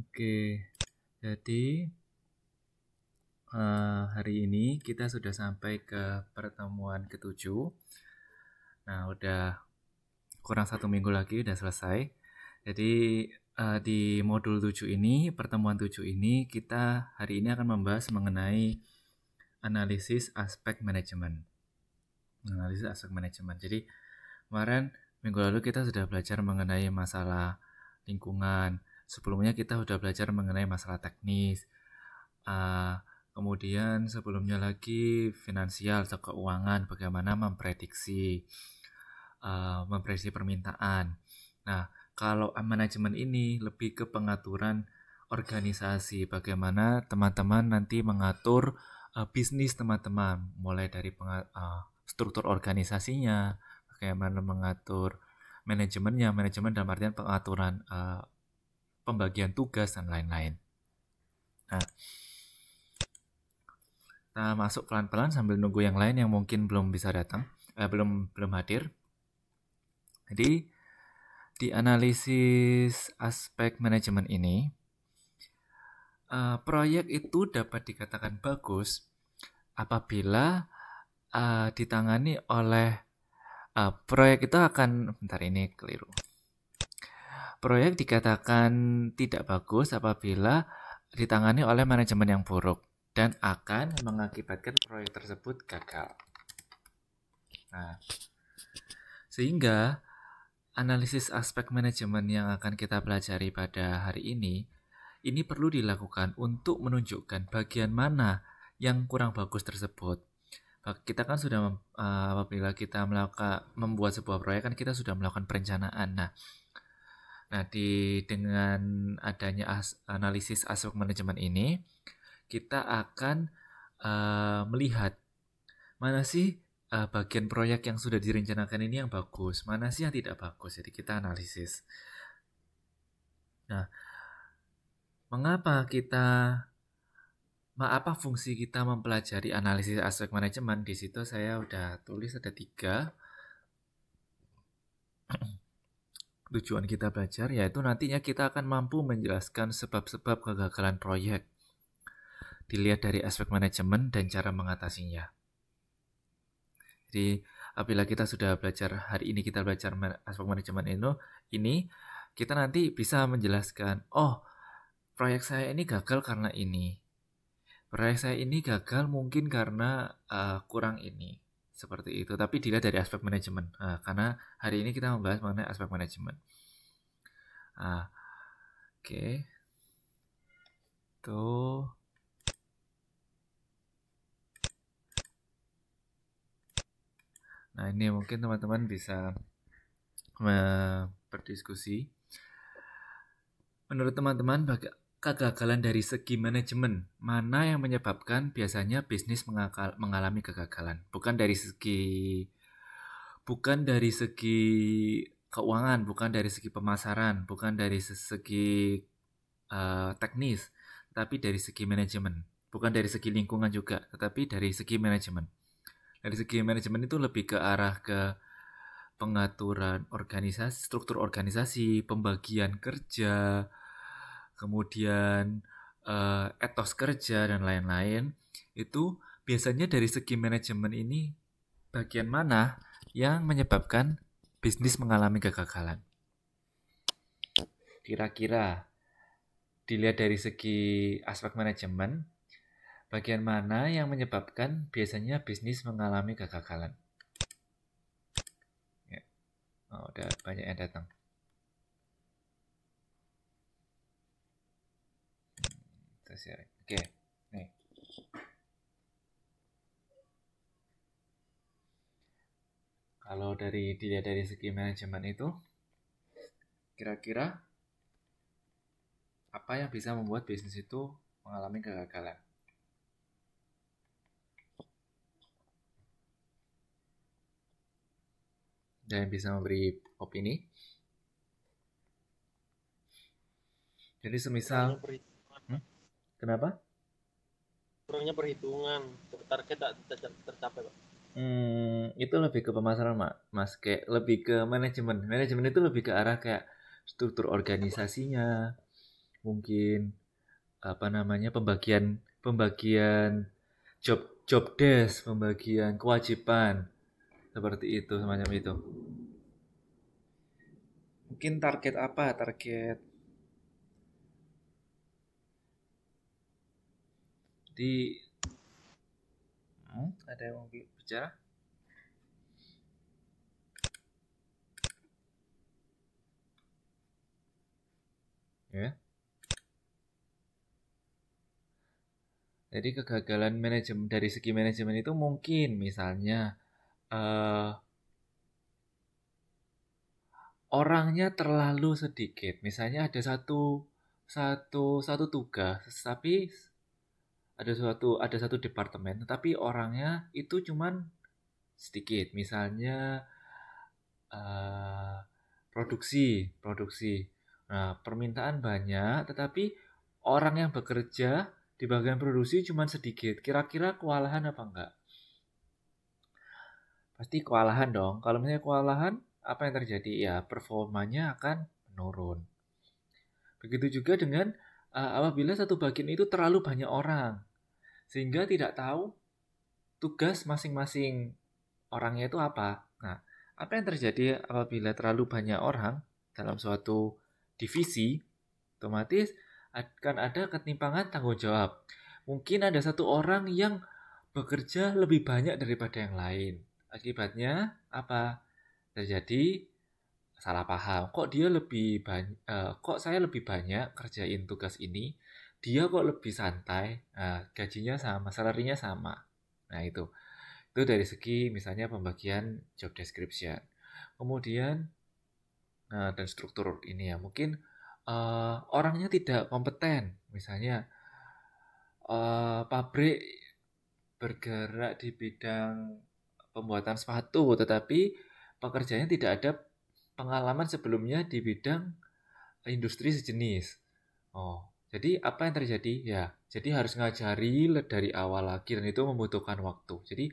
Oke, jadi hari ini kita sudah sampai ke pertemuan ketujuh. Nah, udah kurang 1 minggu lagi udah selesai. Jadi di modul 7 ini, pertemuan 7 ini, kita hari ini akan membahas mengenai analisis aspek manajemen. Analisis aspek manajemen. Jadi kemarin minggu lalu kita sudah belajar mengenai masalah lingkungan. Sebelumnya kita sudah belajar mengenai masalah teknis. Kemudian sebelumnya lagi finansial atau keuangan, bagaimana memprediksi permintaan. Nah, kalau manajemen ini lebih ke pengaturan organisasi, bagaimana teman-teman nanti mengatur bisnis teman-teman, mulai dari struktur organisasinya, bagaimana mengatur manajemen dalam artian pengaturan pembagian tugas dan lain-lain. Nah, kita masuk pelan-pelan sambil nunggu yang lain yang mungkin belum bisa datang, belum hadir. Jadi di analisis aspek manajemen ini, proyek itu dapat dikatakan bagus apabila ditangani oleh proyek itu akan, bentar ini keliru. Proyek dikatakan tidak bagus apabila ditangani oleh manajemen yang buruk dan akan mengakibatkan proyek tersebut gagal. Nah, sehingga analisis aspek manajemen yang akan kita pelajari pada hari ini perlu dilakukan untuk menunjukkan bagian mana yang kurang bagus tersebut. Kita kan sudah apabila kita membuat sebuah proyek kan kita sudah melakukan perencanaan. Nah, dengan adanya analisis aspek manajemen ini, kita akan melihat mana sih bagian proyek yang sudah direncanakan ini yang bagus, mana sih yang tidak bagus. Jadi kita analisis. Nah, apa fungsi kita mempelajari analisis aspek manajemen? Di situ saya udah tulis ada 3 tujuan kita belajar, yaitu nantinya kita akan mampu menjelaskan sebab-sebab kegagalan proyek dilihat dari aspek manajemen dan cara mengatasinya. Jadi apabila kita sudah belajar, hari ini kita belajar aspek manajemen ini kita nanti bisa menjelaskan, oh proyek saya ini gagal karena ini, proyek saya ini gagal mungkin karena kurang ini, seperti itu. Tapi dilihat dari aspek manajemen, karena hari ini kita membahas mengenai aspek manajemen. Oke. Tuh. Nah, ini mungkin teman-teman bisa berdiskusi. Menurut teman-teman, kegagalan dari segi manajemen, mana yang menyebabkan biasanya bisnis mengalami kegagalan? Bukan dari segi keuangan, bukan dari segi pemasaran, bukan dari segi teknis, tapi dari segi manajemen. Bukan dari segi lingkungan juga, tetapi dari segi manajemen. Dari segi manajemen itu lebih ke arah ke pengaturan organisasi, struktur organisasi, pembagian kerja, kemudian etos kerja dan lain-lain. Itu biasanya dari segi manajemen ini bagian mana yang menyebabkan bisnis mengalami kegagalan? Kira-kira dilihat dari segi aspek manajemen, bagian mana yang menyebabkan biasanya bisnis mengalami kegagalan? Ya. Oh, udah banyak yang datang. Oke, nih. Kalau dilihat dari segi manajemen itu, kira-kira apa yang bisa membuat bisnis itu mengalami kegagalan? Dan bisa memberi opini. Jadi semisal kenapa? Kurangnya perhitungan, target tak tercapai, Pak. Itu lebih ke pemasaran, Mas. Kayak lebih ke manajemen. Manajemen itu lebih ke arah kayak struktur organisasinya, mungkin pembagian pembagian job desk, pembagian kewajiban seperti itu, semacam itu. Mungkin target apa? Target di ada yang mau bicara? Ya. Jadi kegagalan manajemen dari segi manajemen itu mungkin misalnya orangnya terlalu sedikit. Misalnya ada satu tugas, tapi ada satu departemen, tetapi orangnya itu cuman sedikit. Misalnya produksi. Nah, permintaan banyak, tetapi orang yang bekerja di bagian produksi cuma sedikit. Kira-kira kewalahan apa enggak? Pasti kewalahan dong. Kalau misalnya kewalahan, apa yang terjadi? Ya, performanya akan menurun. Begitu juga dengan apabila satu bagian itu terlalu banyak orang, sehingga tidak tahu tugas masing-masing orangnya itu apa. Nah, apa yang terjadi apabila terlalu banyak orang dalam suatu divisi, otomatis akan ada ketimpangan tanggung jawab. Mungkin ada satu orang yang bekerja lebih banyak daripada yang lain. Akibatnya apa? Terjadi salah paham. Kok dia lebih banyak? Kok saya lebih banyak kerjain tugas ini? Dia kok lebih santai? Nah, gajinya sama, salarinya sama. Nah itu dari segi misalnya pembagian job description. Kemudian dan struktur ini ya mungkin orangnya tidak kompeten. Misalnya pabrik bergerak di bidang pembuatan sepatu, tetapi pekerjanya tidak ada pengalaman sebelumnya di bidang industri sejenis. Oh, jadi apa yang terjadi? Ya, jadi harus ngajari dari awal lagi dan itu membutuhkan waktu. Jadi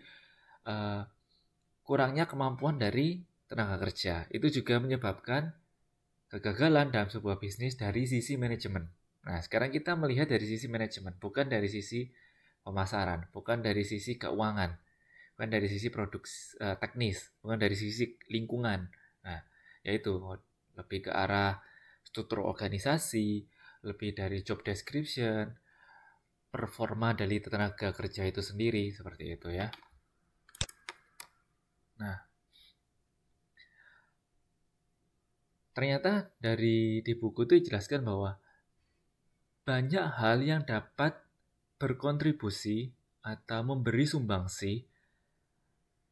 kurangnya kemampuan dari tenaga kerja itu juga menyebabkan kegagalan dalam sebuah bisnis dari sisi manajemen. Nah, sekarang kita melihat dari sisi manajemen, bukan dari sisi pemasaran, bukan dari sisi keuangan, bukan dari sisi produk teknis, bukan dari sisi lingkungan. Nah, yaitu lebih ke arah struktur organisasi, lebih dari job description, performa dari tenaga kerja itu sendiri, seperti itu ya. Nah, ternyata di buku itu dijelaskan bahwa banyak hal yang dapat berkontribusi atau memberi sumbangsi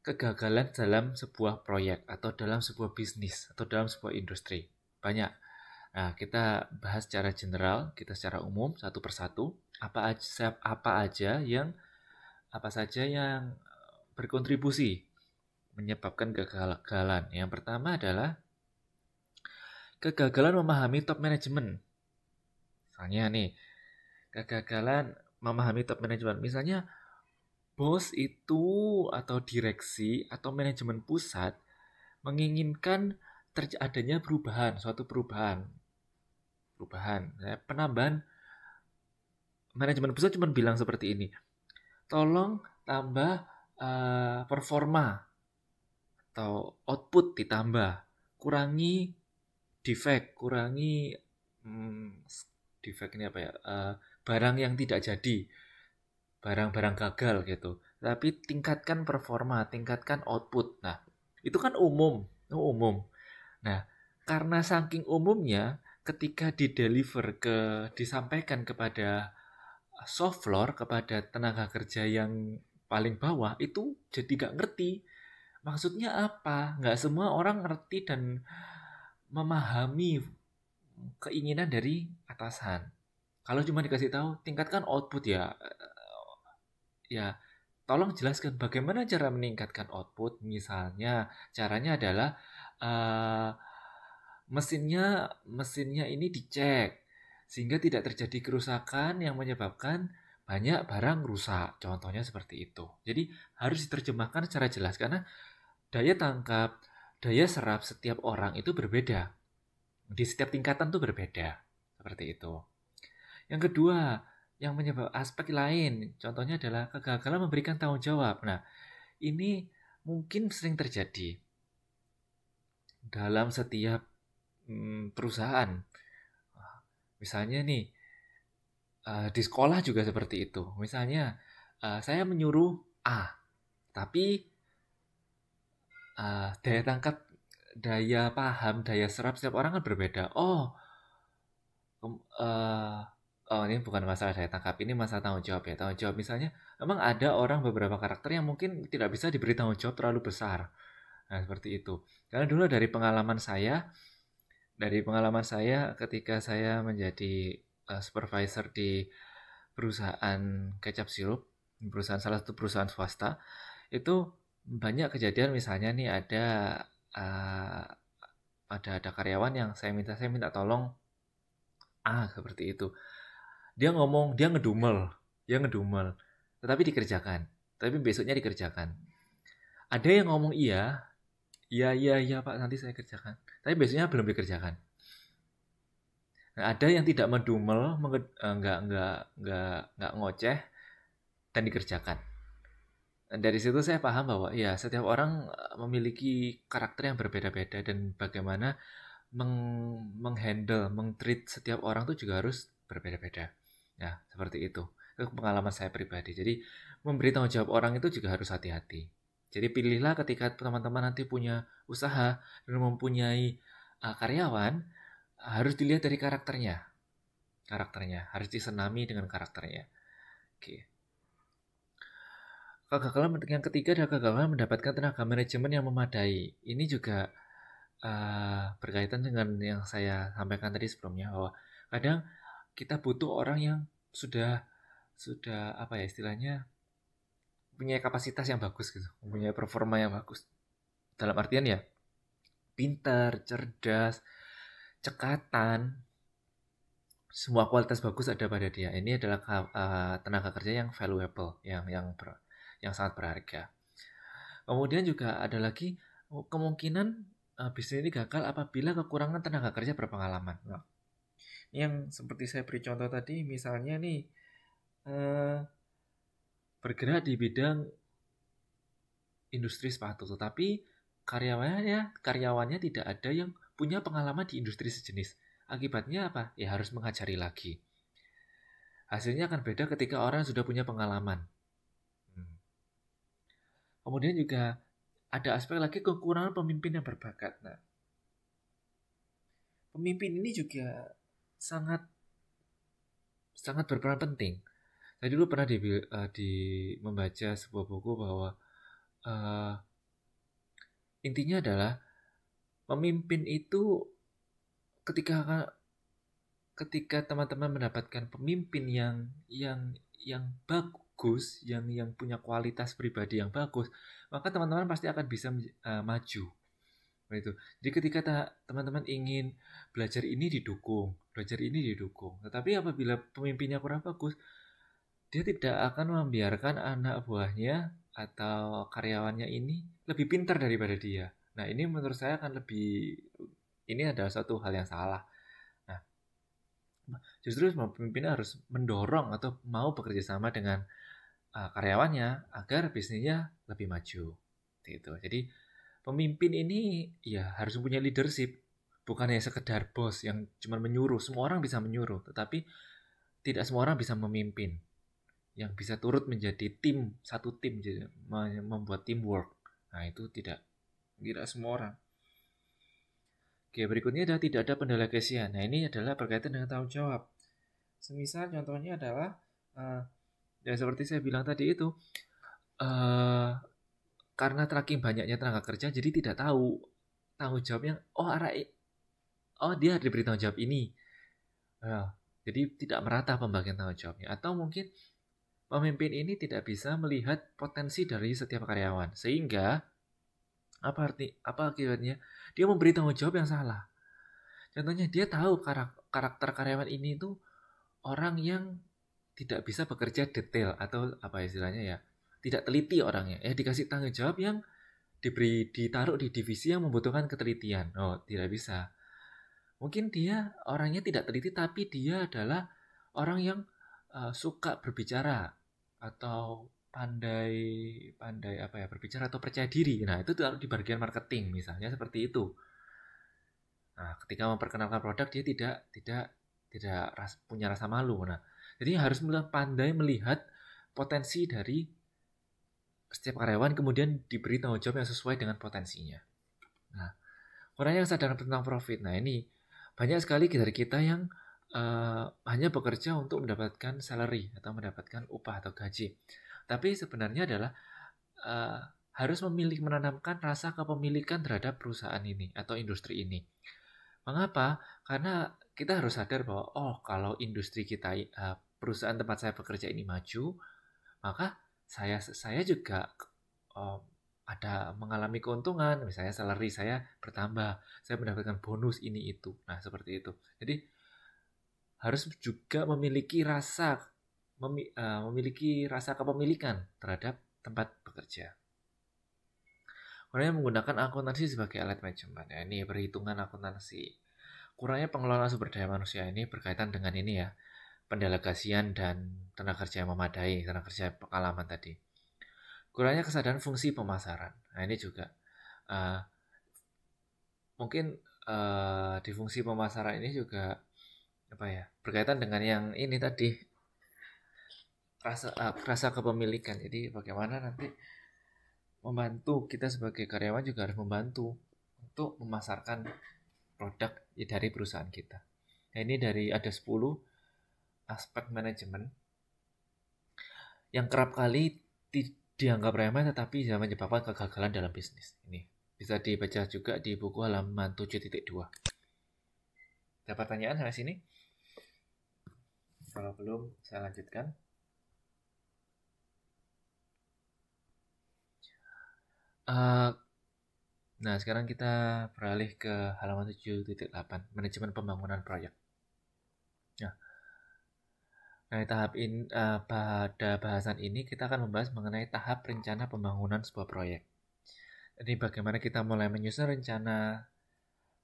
kegagalan dalam sebuah proyek atau dalam sebuah bisnis atau dalam sebuah industri. Banyak. Nah, kita bahas secara general, kita secara umum satu persatu apa saja yang berkontribusi menyebabkan kegagalan. Yang pertama adalah kegagalan memahami top management. Misalnya nih, kegagalan memahami top management. Misalnya bos itu atau direksi atau manajemen pusat menginginkan adanya suatu perubahan. Penambahan manajemen pusat cuma bilang seperti ini. Tolong tambah performa atau output ditambah. Kurangi defect, kurangi defect ini apa ya? Barang yang tidak jadi. Barang-barang gagal gitu. Tapi tingkatkan performa, tingkatkan output. Nah, itu kan umum. Nah, karena saking umumnya, ketika disampaikan kepada soft floor, kepada tenaga kerja yang paling bawah, itu jadi gak ngerti. Maksudnya apa? Gak semua orang ngerti dan memahami keinginan dari atasan. Kalau cuma dikasih tahu, tingkatkan output ya tolong jelaskan bagaimana cara meningkatkan output. Misalnya caranya adalah mesinnya ini dicek sehingga tidak terjadi kerusakan yang menyebabkan banyak barang rusak. Contohnya seperti itu. Jadi harus diterjemahkan secara jelas karena daya tangkap, daya serap setiap orang itu berbeda. Di setiap tingkatan tuh berbeda. Seperti itu. Yang kedua, yang menyebab aspek lain, contohnya adalah kegagalan memberikan tanggung jawab. Nah, ini mungkin sering terjadi dalam setiap perusahaan. Misalnya nih, di sekolah juga seperti itu. Misalnya, saya menyuruh A, tapi daya tangkap, daya paham, daya serap setiap orang kan berbeda. Ini bukan masalah daya tangkap, ini masalah tanggung jawab ya. Tanggung jawab misalnya, memang ada orang beberapa karakter yang mungkin tidak bisa diberi tanggung jawab terlalu besar. Nah, seperti itu. Karena dulu dari pengalaman saya ketika saya menjadi supervisor di perusahaan kecap sirup, salah satu perusahaan swasta, itu banyak kejadian misalnya nih uh, ada karyawan yang saya minta tolong seperti itu. Dia ngedumel, tetapi dikerjakan. Tapi besoknya dikerjakan. Ada yang ngomong iya Pak, nanti saya kerjakan. Tapi besoknya belum dikerjakan. Nah, ada yang tidak mendumel, nggak ngoceh dan dikerjakan. Dan dari situ saya paham bahwa ya setiap orang memiliki karakter yang berbeda-beda dan bagaimana menghandle, meng-treat setiap orang itu juga harus berbeda-beda. Ya, seperti itu. Itu pengalaman saya pribadi. Jadi memberi tanggung jawab orang itu juga harus hati-hati. Jadi pilihlah ketika teman-teman nanti punya usaha dan mempunyai karyawan, harus dilihat dari karakternya. Harus disenami dengan karakternya. Oke. Kegagalan yang ketiga adalah kegagalan mendapatkan tenaga manajemen yang memadai. Ini juga berkaitan dengan yang saya sampaikan tadi sebelumnya, bahwa kadang kita butuh orang yang sudah apa ya istilahnya, punya kapasitas yang bagus gitu, mempunyai performa yang bagus. Dalam artian ya pintar, cerdas, cekatan, semua kualitas bagus ada pada dia. Ini adalah tenaga kerja yang valuable, yang sangat berharga. Kemudian juga ada lagi kemungkinan bisnis ini gagal apabila kekurangan tenaga kerja berpengalaman. Nah, yang seperti saya beri contoh tadi, misalnya nih bergerak di bidang industri sepatu, tetapi karyawannya tidak ada yang punya pengalaman di industri sejenis. Akibatnya apa? Ya harus mengajari lagi. Hasilnya akan beda ketika orang sudah punya pengalaman. Kemudian juga ada aspek lagi kekurangan pemimpin yang berbakat. Nah, pemimpin ini juga sangat berperan penting. Saya dulu pernah membaca sebuah buku bahwa intinya adalah pemimpin itu ketika teman-teman mendapatkan pemimpin yang bagus, yang punya kualitas pribadi yang bagus, maka teman-teman pasti akan bisa maju. Itu. Jadi ketika teman-teman ingin belajar ini didukung. Tetapi apabila pemimpinnya kurang bagus, dia tidak akan membiarkan anak buahnya atau karyawannya ini lebih pintar daripada dia. Nah, ini menurut saya ini adalah satu hal yang salah. Nah, justru pemimpinnya harus mendorong atau mau bekerja sama dengan karyawannya agar bisnisnya lebih maju. Gitu. Jadi pemimpin ini ya harus punya leadership, bukan hanya sekedar bos yang cuma menyuruh. Semua orang bisa menyuruh, tetapi tidak semua orang bisa memimpin. Yang bisa turut menjadi satu tim, membuat teamwork. Nah, itu tidak semua orang. Oke, berikutnya adalah tidak ada pendelegasian. Nah, ini adalah berkaitan dengan tanggung jawab. Semisal contohnya adalah ya seperti saya bilang tadi itu, karena tracking banyaknya tenaga kerja, jadi tidak tahu tanggung jawabnya. Dia diberi tanggung jawab ini. Jadi tidak merata pembagian tanggung jawabnya. Atau mungkin pemimpin ini tidak bisa melihat potensi dari setiap karyawan, sehingga apa akibatnya? Dia memberi tanggung jawab yang salah. Contohnya dia tahu karakter karyawan ini itu orang yang tidak bisa bekerja detail atau apa istilahnya ya, tidak teliti orangnya. Dikasih tanggung jawab yang ditaruh di divisi yang membutuhkan ketelitian. Tidak bisa. Mungkin dia orangnya tidak teliti, tapi dia adalah orang yang suka berbicara atau pandai berbicara atau percaya diri. Nah, itu taruh di bagian marketing misalnya seperti itu. Nah, ketika memperkenalkan produk dia tidak punya rasa malu. Nah, jadi harus pandai melihat potensi dari setiap karyawan, kemudian diberi tanggung jawab yang sesuai dengan potensinya. Nah, orang yang sadar tentang profit. Nah, ini banyak sekali dari kita yang hanya bekerja untuk mendapatkan salary atau mendapatkan upah atau gaji. Tapi sebenarnya adalah harus menanamkan rasa kepemilikan terhadap perusahaan ini atau industri ini. Mengapa? Karena kita harus sadar bahwa kalau industri kita, perusahaan tempat saya bekerja ini maju, maka saya juga ada mengalami keuntungan, misalnya salary saya bertambah, saya mendapatkan bonus ini itu. Nah, seperti itu. Jadi harus juga memiliki rasa kepemilikan terhadap tempat bekerja. Orang yang menggunakan akuntansi sebagai alat manajemen. Ya, ini perhitungan akuntansi. Kurangnya pengelolaan sumber daya manusia ini berkaitan dengan ini ya, pendelegasian dan tenaga kerja yang memadai, tenaga kerja pengalaman tadi. Kurangnya kesadaran fungsi pemasaran. Nah, ini juga mungkin di fungsi pemasaran ini juga berkaitan dengan yang ini tadi, rasa kepemilikan. Jadi bagaimana nanti membantu kita sebagai karyawan juga harus membantu untuk memasarkan produk dari perusahaan kita. Nah, ini ada 10 aspek manajemen yang kerap kali dianggap remeh tetapi bisa menyebabkan kegagalan dalam bisnis. Ini bisa dibaca juga di buku halaman 7.2. Ada pertanyaan sampai sini? Kalau belum, saya lanjutkan. Nah, sekarang kita beralih ke halaman 7.8, manajemen pembangunan proyek. Nah, pada bahasan ini kita akan membahas mengenai tahap rencana pembangunan sebuah proyek. Jadi bagaimana kita mulai menyusun rencana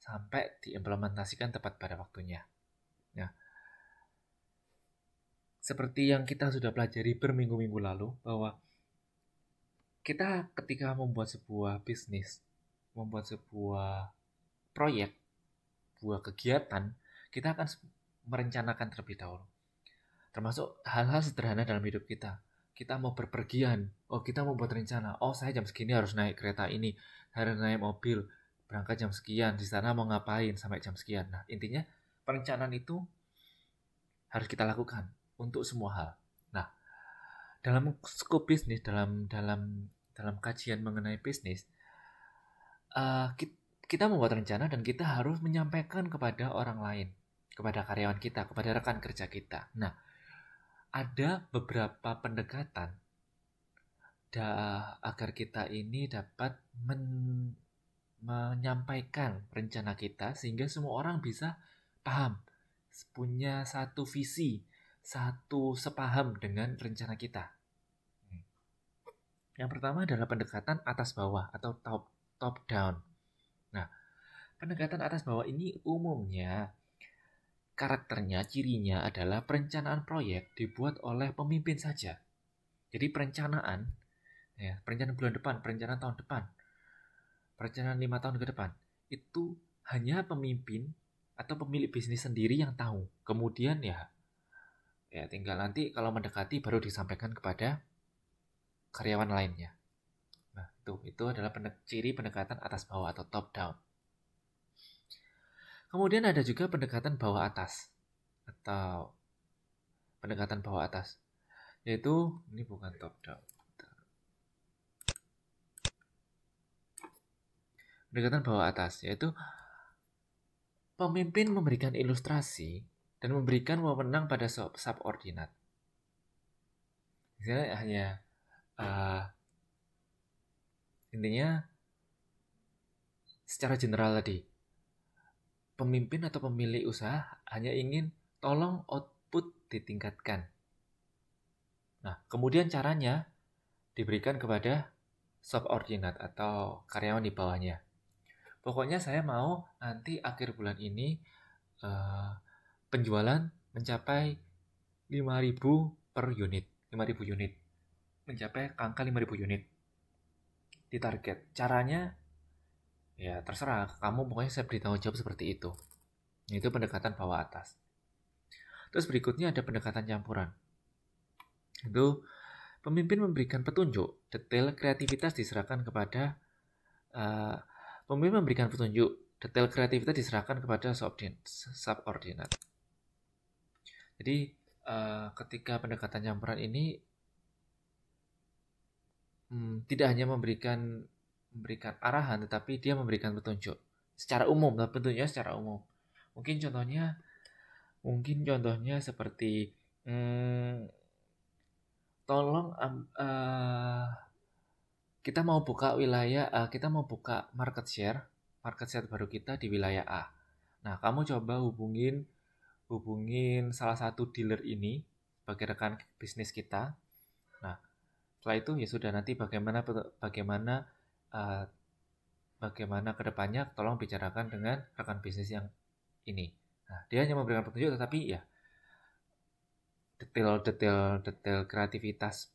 sampai diimplementasikan tepat pada waktunya. Nah, seperti yang kita sudah pelajari berminggu-minggu lalu, bahwa kita ketika membuat sebuah bisnis, membuat sebuah proyek, sebuah kegiatan, kita akan merencanakan terlebih dahulu. Termasuk hal-hal sederhana dalam hidup kita. Kita mau berpergian, kita mau buat rencana, saya jam segini harus naik kereta ini, harus naik mobil, berangkat jam sekian, di sana mau ngapain sampai jam sekian. Nah, intinya perencanaan itu harus kita lakukan untuk semua hal. Nah, dalam skop bisnis, dalam kajian mengenai bisnis, kita membuat rencana dan kita harus menyampaikan kepada orang lain, kepada karyawan kita, kepada rekan kerja kita. Nah, ada beberapa pendekatan agar kita ini dapat menyampaikan rencana kita sehingga semua orang bisa paham, punya satu visi, satu sepaham dengan rencana kita. Yang pertama adalah pendekatan atas bawah atau top down. Nah, pendekatan atas bawah ini umumnya karakternya, cirinya adalah perencanaan proyek dibuat oleh pemimpin saja. Jadi perencanaan bulan depan, perencanaan tahun depan, perencanaan 5 tahun ke depan, itu hanya pemimpin atau pemilik bisnis sendiri yang tahu. Kemudian ya tinggal nanti kalau mendekati baru disampaikan kepada karyawan lainnya. Nah, itu adalah ciri pendekatan atas bawah atau top down. Kemudian ada juga pendekatan bawah atas atau pendekatan bawah atas, yaitu ini bukan top down. Pendekatan bawah atas yaitu pemimpin memberikan ilustrasi dan memberikan wewenang pada subordinat. Misalnya hanya intinya secara general tadi, pemimpin atau pemilik usaha hanya ingin tolong output ditingkatkan. Nah, kemudian caranya diberikan kepada subordinat atau karyawan di bawahnya. Pokoknya saya mau nanti akhir bulan ini penjualan mencapai 5.000 per unit, 5.000 unit. Mencapai angka 5.000 unit di target. Caranya ya terserah, kamu pokoknya saya beri tanggung jawab seperti itu. Itu pendekatan bawah atas. Terus berikutnya ada pendekatan campuran. Itu pemimpin memberikan petunjuk, detail kreativitas diserahkan kepada pemimpin memberikan petunjuk, detail kreativitas diserahkan kepada subordinat. Jadi ketika pendekatan campuran ini tidak hanya memberikan arahan, tetapi dia memberikan petunjuk secara umum, petunjuknya secara umum. Mungkin contohnya seperti tolong kita mau buka kita mau buka market share baru kita di wilayah A. Nah, kamu coba hubungin salah satu dealer ini sebagai rekan bisnis kita. Nah, setelah itu ya sudah, nanti bagaimana kedepannya tolong bicarakan dengan rekan bisnis yang ini. Nah, dia hanya memberikan petunjuk, tetapi ya detail kreativitas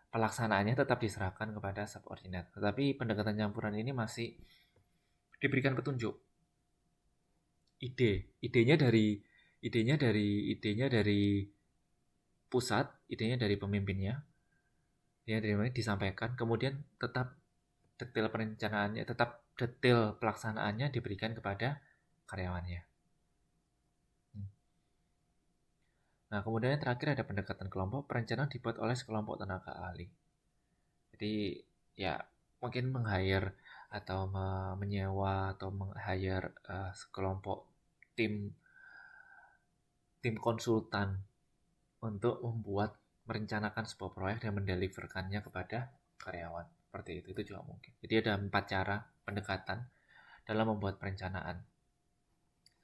pelaksanaannya tetap diserahkan kepada subordinat. Tetapi pendekatan campuran ini masih diberikan petunjuk. Idenya dari pusat, idenya dari pemimpinnya. Disampaikan, kemudian tetap detail perencanaannya, tetap detail pelaksanaannya diberikan kepada karyawannya. Nah, kemudian yang terakhir ada pendekatan kelompok. Perencanaan dibuat oleh sekelompok tenaga ahli. Jadi ya mungkin meng-hire atau menyewa atau meng-hire sekelompok tim konsultan untuk merencanakan sebuah proyek dan mendeliverkannya kepada karyawan. Seperti itu juga mungkin. Jadi ada 4 cara pendekatan dalam membuat perencanaan.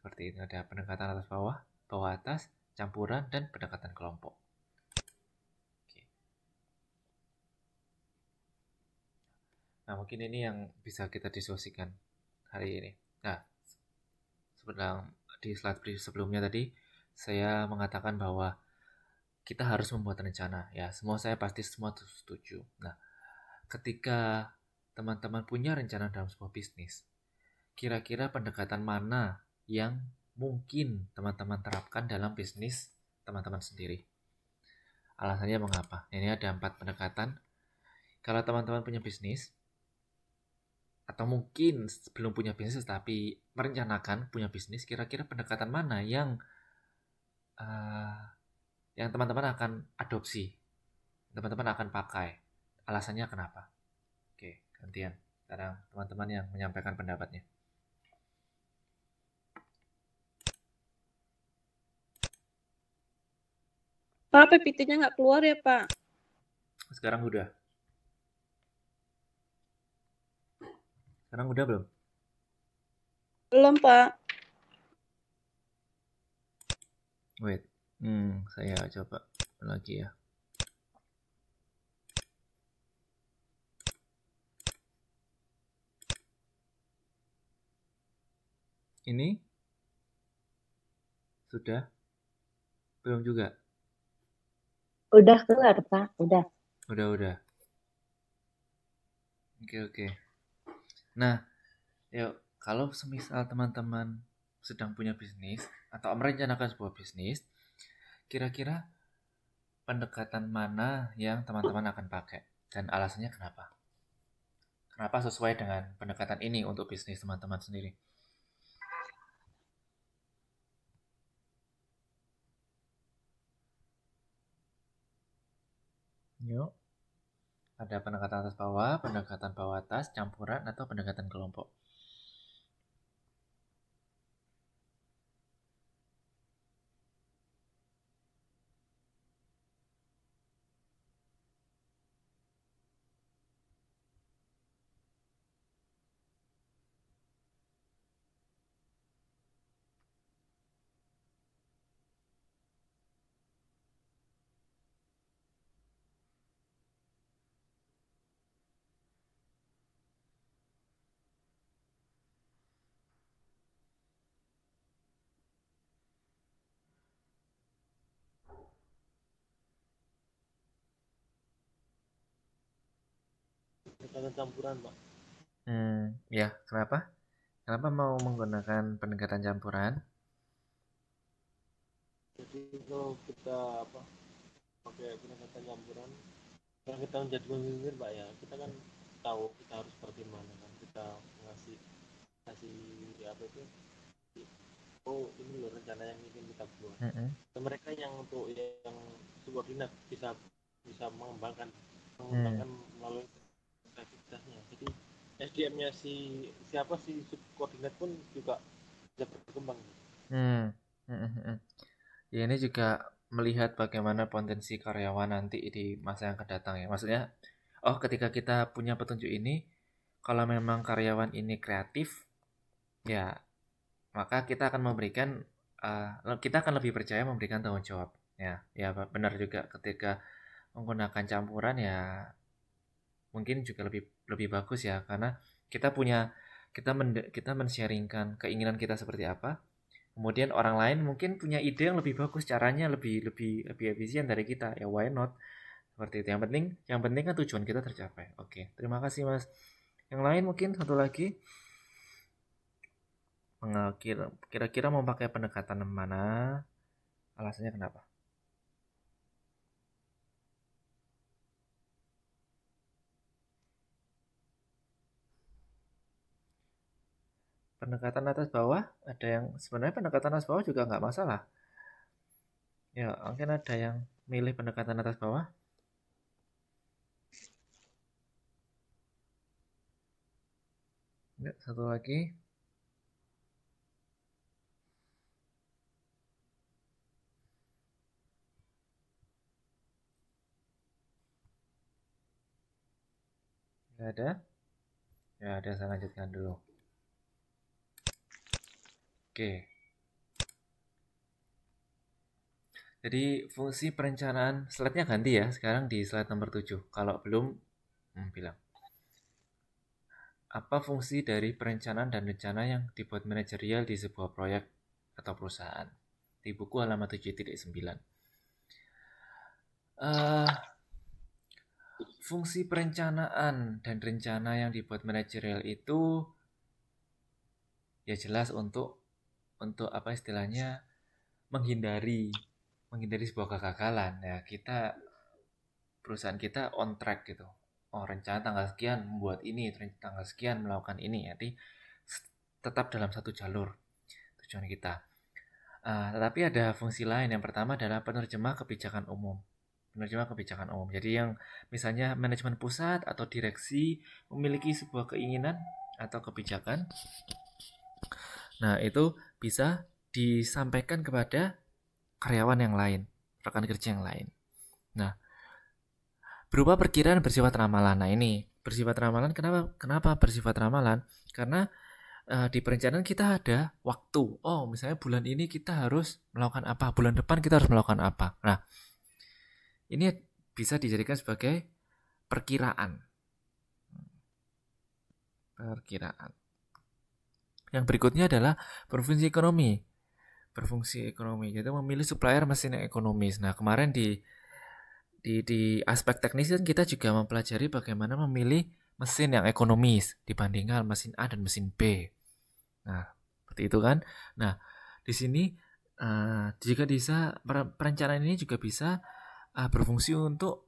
Seperti itu, ada pendekatan atas bawah, bawah atas, campuran, dan pendekatan kelompok. Oke. Nah, mungkin ini yang bisa kita diskusikan hari ini. Nah, di slide sebelumnya tadi saya mengatakan bahwa kita harus membuat rencana. Ya, saya pasti semua setuju. Nah, ketika teman-teman punya rencana dalam sebuah bisnis, kira-kira pendekatan mana yang mungkin teman-teman terapkan dalam bisnis teman-teman sendiri? Alasannya mengapa? Ini ada 4 pendekatan. Kalau teman-teman punya bisnis, atau mungkin belum punya bisnis tapi merencanakan punya bisnis, kira-kira pendekatan mana yang teman-teman akan adopsi, teman-teman akan pakai? Alasannya kenapa? Oke, gantian. Sekarang teman-teman yang menyampaikan pendapatnya. Pak, PPT-nya nggak keluar ya, Pak? Sekarang udah. Sekarang udah belum? Belum, Pak. Wait. Saya coba lagi ya. Ini sudah? Belum juga? Udah keluar, Pak. Udah. Udah. Oke. Nah, yuk, kalau semisal teman-teman sedang punya bisnis atau merencanakan sebuah bisnis, kira-kira pendekatan mana yang teman-teman akan pakai? Dan alasannya kenapa? Kenapa sesuai dengan pendekatan ini untuk bisnis teman-teman sendiri? Yuk. Ada pendekatan atas bawah, pendekatan bawah atas, campuran, atau pendekatan kelompok. pendekatan campuran, Pak. Ya, kenapa? Kenapa mau menggunakan pendekatan campuran? Jadi kalau kita pakai pendekatan campuran, kalau kita menjadi pemimpin, Pak, ya kita kan tahu kita harus bagaimana kan, kita ngasih ngasih apa itu, oh ini loh rencana yang ingin kita buat. Mm-mm. Dan mereka yang untuk yang subordinat bisa bisa mengembangkan melalui kreativitasnya. Jadi SDM-nya siapa si subordinat pun juga bisa berkembang. Hmm. Mm-mm. Ya, ini juga melihat bagaimana potensi karyawan nanti di masa yang akan datang ya. Maksudnya, ketika kita punya petunjuk ini, kalau memang karyawan ini kreatif, ya maka kita akan memberikan kita akan lebih percaya memberikan tanggung jawab. Ya benar juga ketika menggunakan campuran ya mungkin juga lebih lebih bagus ya karena kita punya kita men-sharingkan keinginan kita seperti apa. Kemudian orang lain mungkin punya ide yang lebih bagus, caranya lebih lebih lebih efisien dari kita. Ya why not? Seperti itu. Yang penting kan tujuan kita tercapai. Oke, terima kasih Mas. Yang lain mungkin satu lagi. Kira-kira mau pakai pendekatan mana? Alasannya kenapa? Pendekatan atas bawah, ada yang sebenarnya pendekatan atas bawah juga nggak masalah. Ya, mungkin ada yang milih pendekatan atas bawah. Ya, satu lagi. Nggak ada? Ya, ada, saya lanjutkan dulu. Oke. Jadi fungsi perencanaan, slide-nya ganti ya, sekarang di slide nomor 7. Kalau belum, bilang. Apa fungsi dari perencanaan dan rencana yang dibuat manajerial di sebuah proyek atau perusahaan? Di buku halaman 7.9. Fungsi perencanaan dan rencana yang dibuat manajerial itu ya jelas untuk apa istilahnya menghindari sebuah kegagalan ya. Perusahaan kita on track gitu. Rencana tanggal sekian membuat ini, tanggal sekian melakukan ini. Jadi tetap dalam satu jalur tujuan kita. Tetapi ada fungsi lain. Yang pertama adalah penerjemah kebijakan umum. Jadi yang misalnya manajemen pusat atau direksi memiliki sebuah keinginan atau kebijakan. Nah, itu bisa disampaikan kepada karyawan yang lain, rekan kerja yang lain. Nah, berupa perkiraan bersifat ramalan. Nah, ini bersifat ramalan kenapa bersifat ramalan? Karena di perencanaan kita ada waktu. Misalnya bulan ini kita harus melakukan apa, bulan depan kita harus melakukan apa. Nah, ini bisa dijadikan sebagai perkiraan. Yang berikutnya adalah berfungsi ekonomi, yaitu memilih supplier mesin yang ekonomis. Nah, kemarin di aspek teknis kan kita juga mempelajari bagaimana memilih mesin yang ekonomis dibandingkan mesin A dan mesin B. Nah, seperti itu kan. Nah, di sini juga bisa perencanaan ini juga bisa berfungsi untuk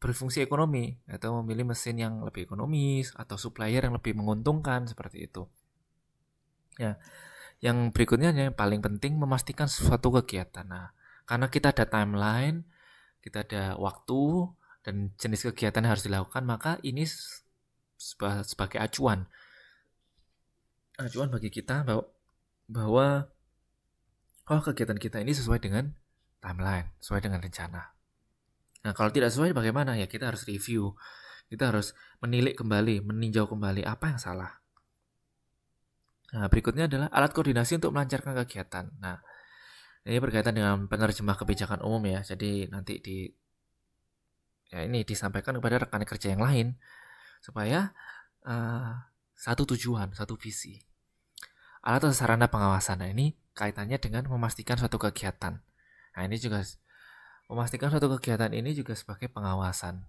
berfungsi ekonomi atau memilih mesin yang lebih ekonomis atau supplier yang lebih menguntungkan seperti itu. Ya, yang berikutnya yang paling penting memastikan suatu kegiatan. Nah, karena kita ada timeline, kita ada waktu dan jenis kegiatan yang harus dilakukan, maka ini sebagai acuan bagi kita bahwa kegiatan kita ini sesuai dengan timeline, sesuai dengan rencana. Nah, kalau tidak sesuai bagaimana? Ya kita harus review. Kita harus meninjau kembali apa yang salah. Nah, berikutnya adalah alat koordinasi untuk melancarkan kegiatan. Nah, ini berkaitan dengan penerjemah kebijakan umum ya. Jadi nanti ini disampaikan kepada rekan kerja yang lain supaya satu tujuan, satu visi. Alat atau sarana pengawasan. Nah, ini kaitannya dengan memastikan suatu kegiatan. Nah, ini juga memastikan suatu kegiatan ini juga sebagai pengawasan.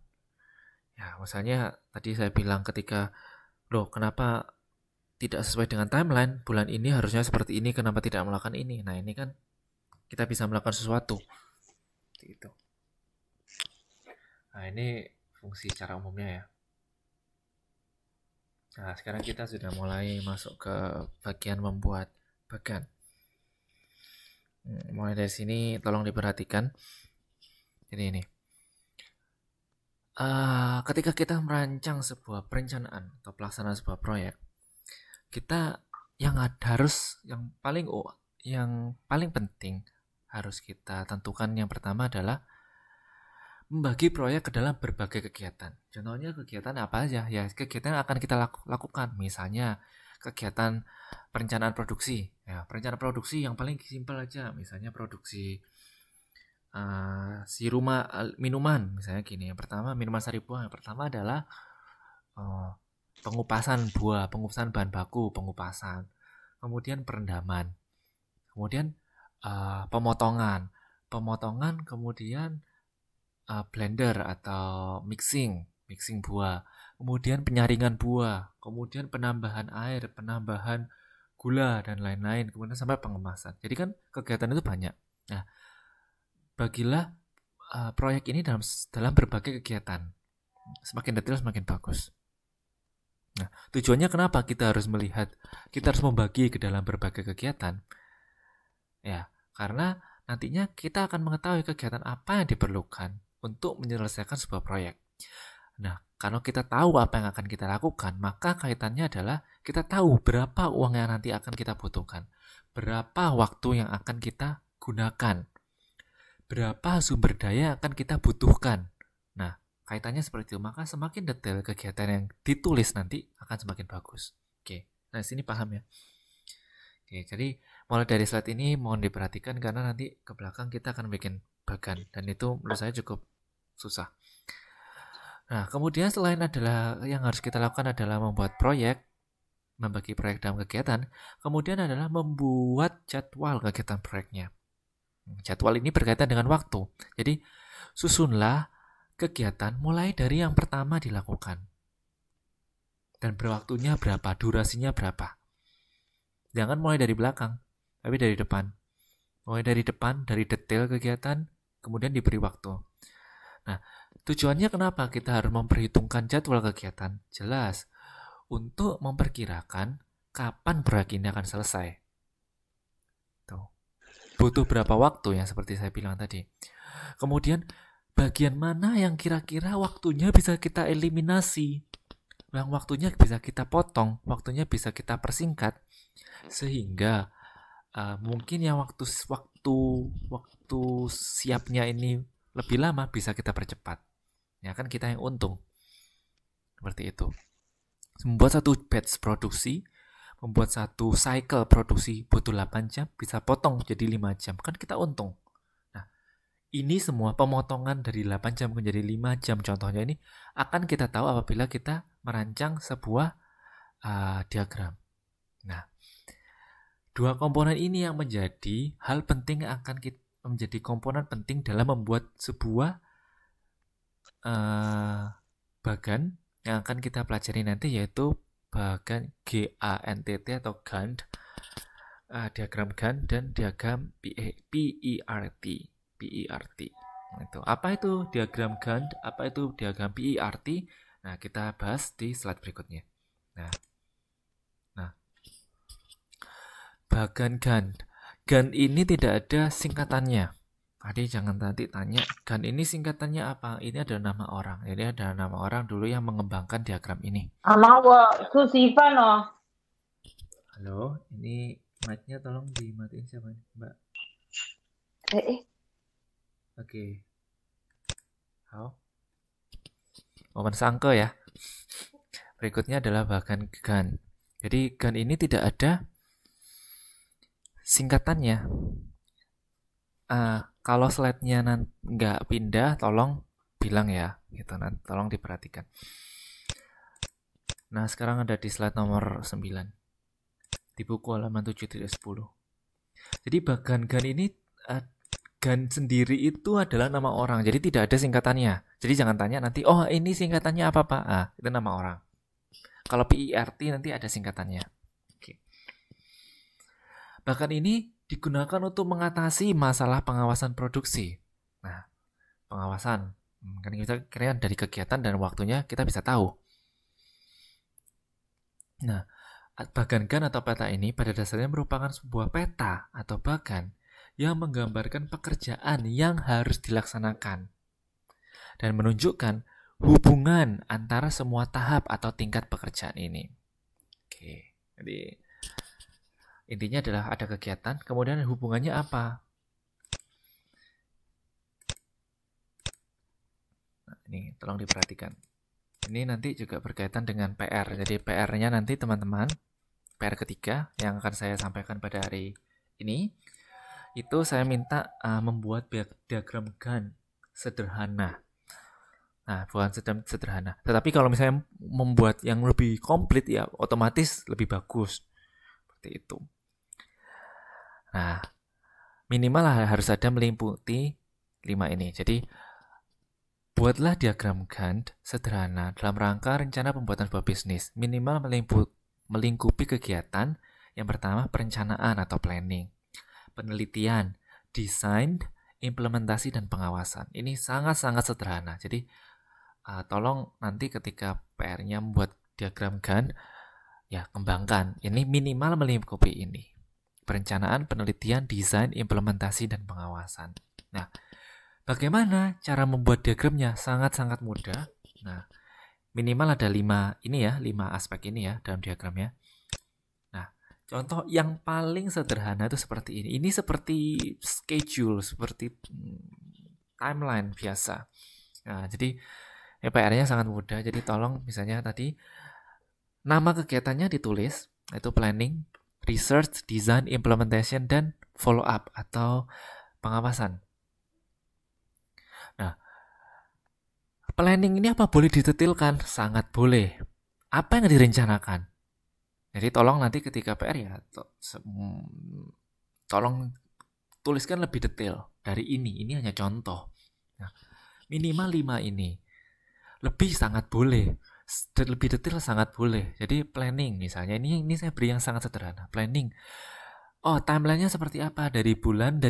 Ya, misalnya tadi saya bilang ketika, loh kenapa tidak sesuai dengan timeline, bulan ini harusnya seperti ini, kenapa tidak melakukan ini? Nah, ini kan kita bisa melakukan sesuatu. Gitu. Nah, ini fungsi cara umumnya ya. Nah, sekarang kita sudah mulai masuk ke bagian membuat bagan. Mulai dari sini tolong diperhatikan. Jadi ini. Ketika kita merancang sebuah perencanaan atau pelaksanaan sebuah proyek, kita yang paling penting harus kita tentukan yang pertama adalah membagi proyek ke dalam berbagai kegiatan. Contohnya kegiatan apa aja? Ya, kegiatan yang akan kita lakukan. Misalnya kegiatan perencanaan produksi. Ya, perencanaan produksi yang paling simpel aja. Misalnya produksi minuman. Misalnya gini. Yang pertama minuman sari buah. Yang pertama adalah pengupasan buah, pengupasan bahan baku, pengupasan. Kemudian perendaman. Kemudian pemotongan, kemudian blender atau mixing buah, kemudian penyaringan buah, kemudian penambahan air, penambahan gula dan lain-lain, kemudian sampai pengemasan. Jadi kan kegiatan itu banyak. Nah, bagilah proyek ini dalam berbagai kegiatan. Semakin detail semakin bagus. Nah, tujuannya kenapa kita harus membagi ke dalam berbagai kegiatan? Ya, karena nantinya kita akan mengetahui kegiatan apa yang diperlukan untuk menyelesaikan sebuah proyek. Nah, kalau kita tahu apa yang akan kita lakukan, maka kaitannya adalah kita tahu berapa uang yang nanti akan kita butuhkan, berapa waktu yang akan kita gunakan, berapa sumber daya yang akan kita butuhkan. Nah, kaitannya seperti itu. Maka semakin detail kegiatan yang ditulis nanti akan semakin bagus. Oke, nah sini paham ya. Oke, jadi mulai dari slide ini mohon diperhatikan karena nanti ke belakang kita akan bikin bagan dan itu menurut saya cukup susah. Nah, kemudian selain adalah yang harus kita lakukan adalah membuat proyek, membagi proyek dalam kegiatan, kemudian adalah membuat jadwal kegiatan proyeknya. Jadwal ini berkaitan dengan waktu. Jadi, susunlah kegiatan mulai dari yang pertama dilakukan. Dan berwaktunya berapa, durasinya berapa. Jangan mulai dari belakang, tapi dari depan. Mulai dari depan, dari detail kegiatan, kemudian diberi waktu. Nah, tujuannya kenapa kita harus memperhitungkan jadwal kegiatan? Jelas, untuk memperkirakan kapan proyek ini akan selesai. Tuh. Butuh berapa waktu yang seperti saya bilang tadi. Kemudian, bagian mana yang kira-kira waktunya bisa kita eliminasi, yang waktunya bisa kita potong, waktunya bisa kita persingkat, sehingga mungkin yang waktu siapnya ini lebih lama bisa kita percepat. Ya kan kita yang untung. Seperti itu. Membuat satu batch produksi, membuat satu cycle produksi butuh 8 jam, bisa potong jadi 5 jam. Kan kita untung. Nah, ini semua pemotongan dari 8 jam menjadi 5 jam contohnya ini akan kita tahu apabila kita merancang sebuah diagram. Nah, dua komponen ini yang menjadi hal penting akan menjadi komponen penting dalam membuat sebuah bagan yang akan kita pelajari nanti, yaitu bagan GANTT atau Gantt, diagram Gantt dan diagram PERT. Itu. Apa itu diagram Gantt? Apa itu diagram PERT? Nah, kita bahas di slide berikutnya. Nah, bagan Gantt. Gantt ini tidak ada singkatannya. Tadi jangan nanti tanya, Gantt ini singkatannya apa? Ini adalah nama orang. Ini adalah nama orang dulu yang mengembangkan diagram ini. Halo, ini mic-nya tolong dimatiin siapa nih, Mbak? Oke. Halo. Momen sangke ya. Berikutnya adalah bagan Gantt. Jadi Gantt ini tidak ada singkatannya. Kalau slide-nya nggak pindah, tolong bilang ya, gitu. Tolong diperhatikan. Nah, sekarang ada di slide nomor 9 di buku halaman 7.10. Jadi bagan Gantt ini Gantt sendiri itu adalah nama orang, jadi tidak ada singkatannya. Jadi jangan tanya nanti, oh ini singkatannya apa Pak? Ah, itu nama orang. Kalau PERT nanti ada singkatannya. Oke. Bahkan ini digunakan untuk mengatasi masalah pengawasan produksi. Nah, pengawasan, kan kita kira dari kegiatan dan waktunya kita bisa tahu. Nah, bagan Gantt atau peta ini pada dasarnya merupakan sebuah peta atau bagan yang menggambarkan pekerjaan yang harus dilaksanakan dan menunjukkan hubungan antara semua tahap atau tingkat pekerjaan ini. Oke, jadi intinya adalah ada kegiatan, kemudian hubungannya apa? Nah, ini tolong diperhatikan. Ini nanti juga berkaitan dengan PR. Jadi PR-nya nanti teman-teman, PR ketiga yang akan saya sampaikan pada hari ini, itu saya minta membuat diagram Gantt sederhana. Nah, bukan sederhana. Tetapi kalau misalnya membuat yang lebih komplit ya otomatis lebih bagus. Seperti itu. Nah, minimal harus ada meliputi 5 ini. Jadi, buatlah diagram Gantt sederhana dalam rangka rencana pembuatan sebuah bisnis. Minimal melingkupi kegiatan. Yang pertama, perencanaan atau planning. Penelitian, desain, implementasi, dan pengawasan. Ini sangat-sangat sederhana. Jadi, tolong nanti ketika PR-nya membuat diagram Gantt, ya kembangkan. Ini minimal melingkupi ini. Perencanaan, penelitian, desain, implementasi, dan pengawasan. Nah, bagaimana cara membuat diagramnya? Sangat-sangat mudah. Nah, minimal ada 5 aspek ini ya dalam diagramnya. Contoh yang paling sederhana itu seperti ini. Ini seperti schedule, seperti timeline biasa. Nah, jadi PR-nya sangat mudah. Jadi tolong misalnya tadi nama kegiatannya ditulis, itu planning, research, design, implementation, dan follow up atau pengawasan. Nah, planning ini apa boleh didetailkan? Sangat boleh. Apa yang direncanakan? Jadi tolong nanti ketika PR ya, tolong tuliskan lebih detail dari ini. Ini hanya contoh. Nah, minimal 5 ini. Lebih sangat boleh. Lebih detail sangat boleh. Jadi planning misalnya, ini saya beri yang sangat sederhana. Planning. Oh, timelinenya seperti apa? Dari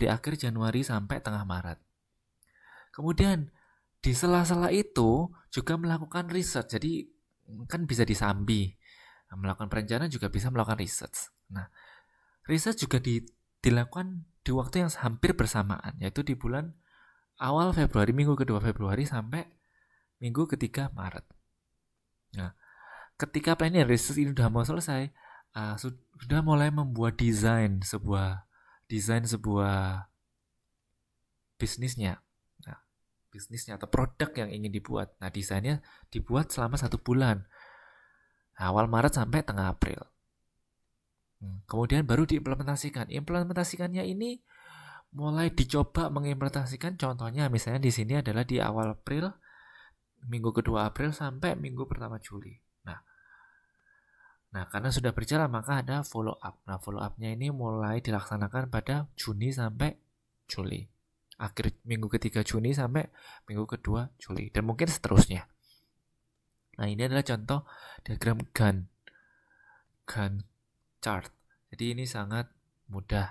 akhir Januari sampai tengah Maret. Kemudian di sela-sela itu juga melakukan riset. Jadi kan bisa disambi. Melakukan perencanaan juga bisa melakukan research. Nah, research juga dilakukan di waktu yang hampir bersamaan, yaitu di bulan awal Februari, minggu kedua Februari sampai minggu ketiga Maret. Nah, ketika planning research ini sudah mau selesai, sudah mulai membuat desain sebuah bisnisnya. Nah, bisnisnya atau produk yang ingin dibuat. Nah, desainnya dibuat selama 1 bulan. Awal Maret sampai tengah April. Kemudian baru diimplementasikan. Implementasikannya ini mulai dicoba mengimplementasikan. Contohnya misalnya di sini adalah di awal April, minggu kedua April sampai minggu pertama Juli. Nah, karena sudah berjalan maka ada follow up. Nah, follow up-nya ini mulai dilaksanakan pada Juni sampai Juli. Akhir minggu ketiga Juni sampai minggu kedua Juli. Dan mungkin seterusnya. Nah, ini adalah contoh diagram Gantt chart. Jadi ini sangat mudah.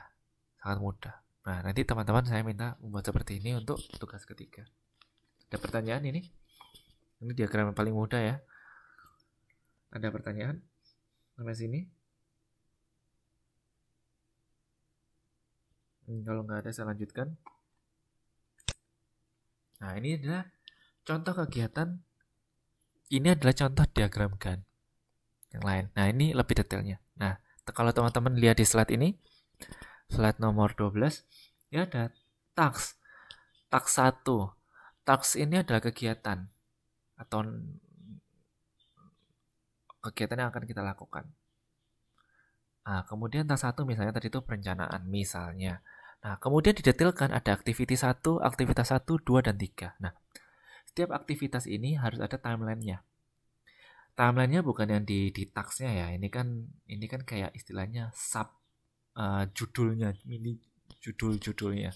Nah, nanti teman-teman saya minta membuat seperti ini untuk tugas ketiga. Ada pertanyaan ini? Ini diagram yang paling mudah ya. Ada pertanyaan? Sampai sini? Kalau nggak ada saya lanjutkan. Nah, ini adalah contoh kegiatan. Ini adalah contoh diagram Gantt yang lain. Nah, ini lebih detailnya. Nah, kalau teman-teman lihat di slide ini, slide nomor 12, ya ada task. Task 1. Task ini adalah kegiatan atau kegiatan yang akan kita lakukan. Nah, kemudian task 1 misalnya tadi itu perencanaan misalnya. Nah, kemudian didetailkan ada aktivitas 1, aktivitas 1, 2, dan 3. Nah, setiap aktivitas ini harus ada timeline-nya. Timeline-nya bukan yang di task-nya ya. Ini kan kayak istilahnya sub judulnya, mini judulnya.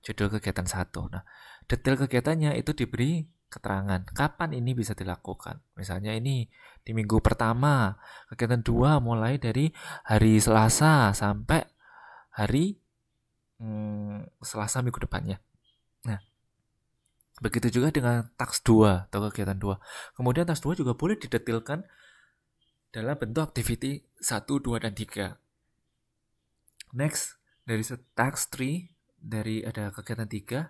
judul kegiatan 1. Nah, detail kegiatannya itu diberi keterangan kapan ini bisa dilakukan. Misalnya ini di minggu pertama, kegiatan 2 mulai dari hari Selasa sampai hari Selasa minggu depannya. Nah, begitu juga dengan task 2 atau kegiatan 2. Kemudian task 2 juga boleh didetilkan dalam bentuk activity 1, 2, dan 3. Next, dari task 3, dari ada kegiatan 3,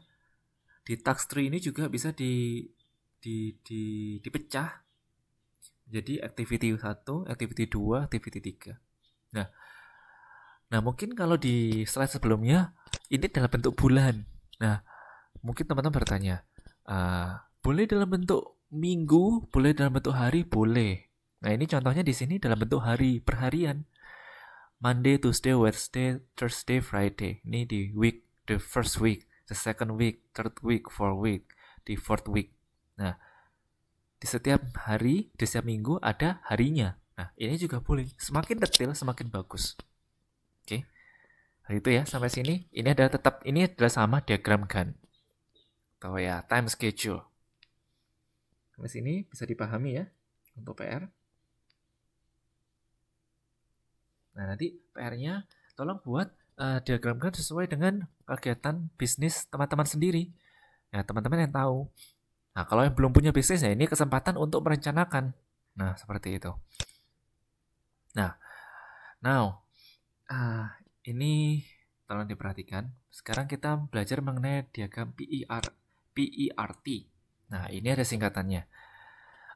di task 3 ini juga bisa dipecah jadi activity 1, activity 2, activity 3. Nah, mungkin kalau di slide sebelumnya ini dalam bentuk bulan. Nah, mungkin teman-teman bertanya, boleh dalam bentuk minggu, boleh dalam bentuk hari, boleh. Nah, ini contohnya di sini dalam bentuk hari, perharian. Monday, Tuesday, Wednesday, Thursday, Friday. Ini di week, the first week, the second week, third week, fourth week, di fourth week. Nah, di setiap hari, di setiap minggu ada harinya. Nah, ini juga boleh. Semakin detail, semakin bagus. Oke. Nah, itu ya, sampai sini. Ini adalah sama diagram Gantt. Atau ya, time schedule. Sampai sini bisa dipahami ya, untuk PR. Nah, nanti PR-nya tolong buat diagramkan sesuai dengan kegiatan bisnis teman-teman sendiri. Ya, teman-teman yang tahu. Nah, kalau yang belum punya bisnis, ya ini kesempatan untuk merencanakan. Nah, seperti itu. Nah, ini tolong diperhatikan. Sekarang kita belajar mengenai diagram PERT. Nah, ini ada singkatannya.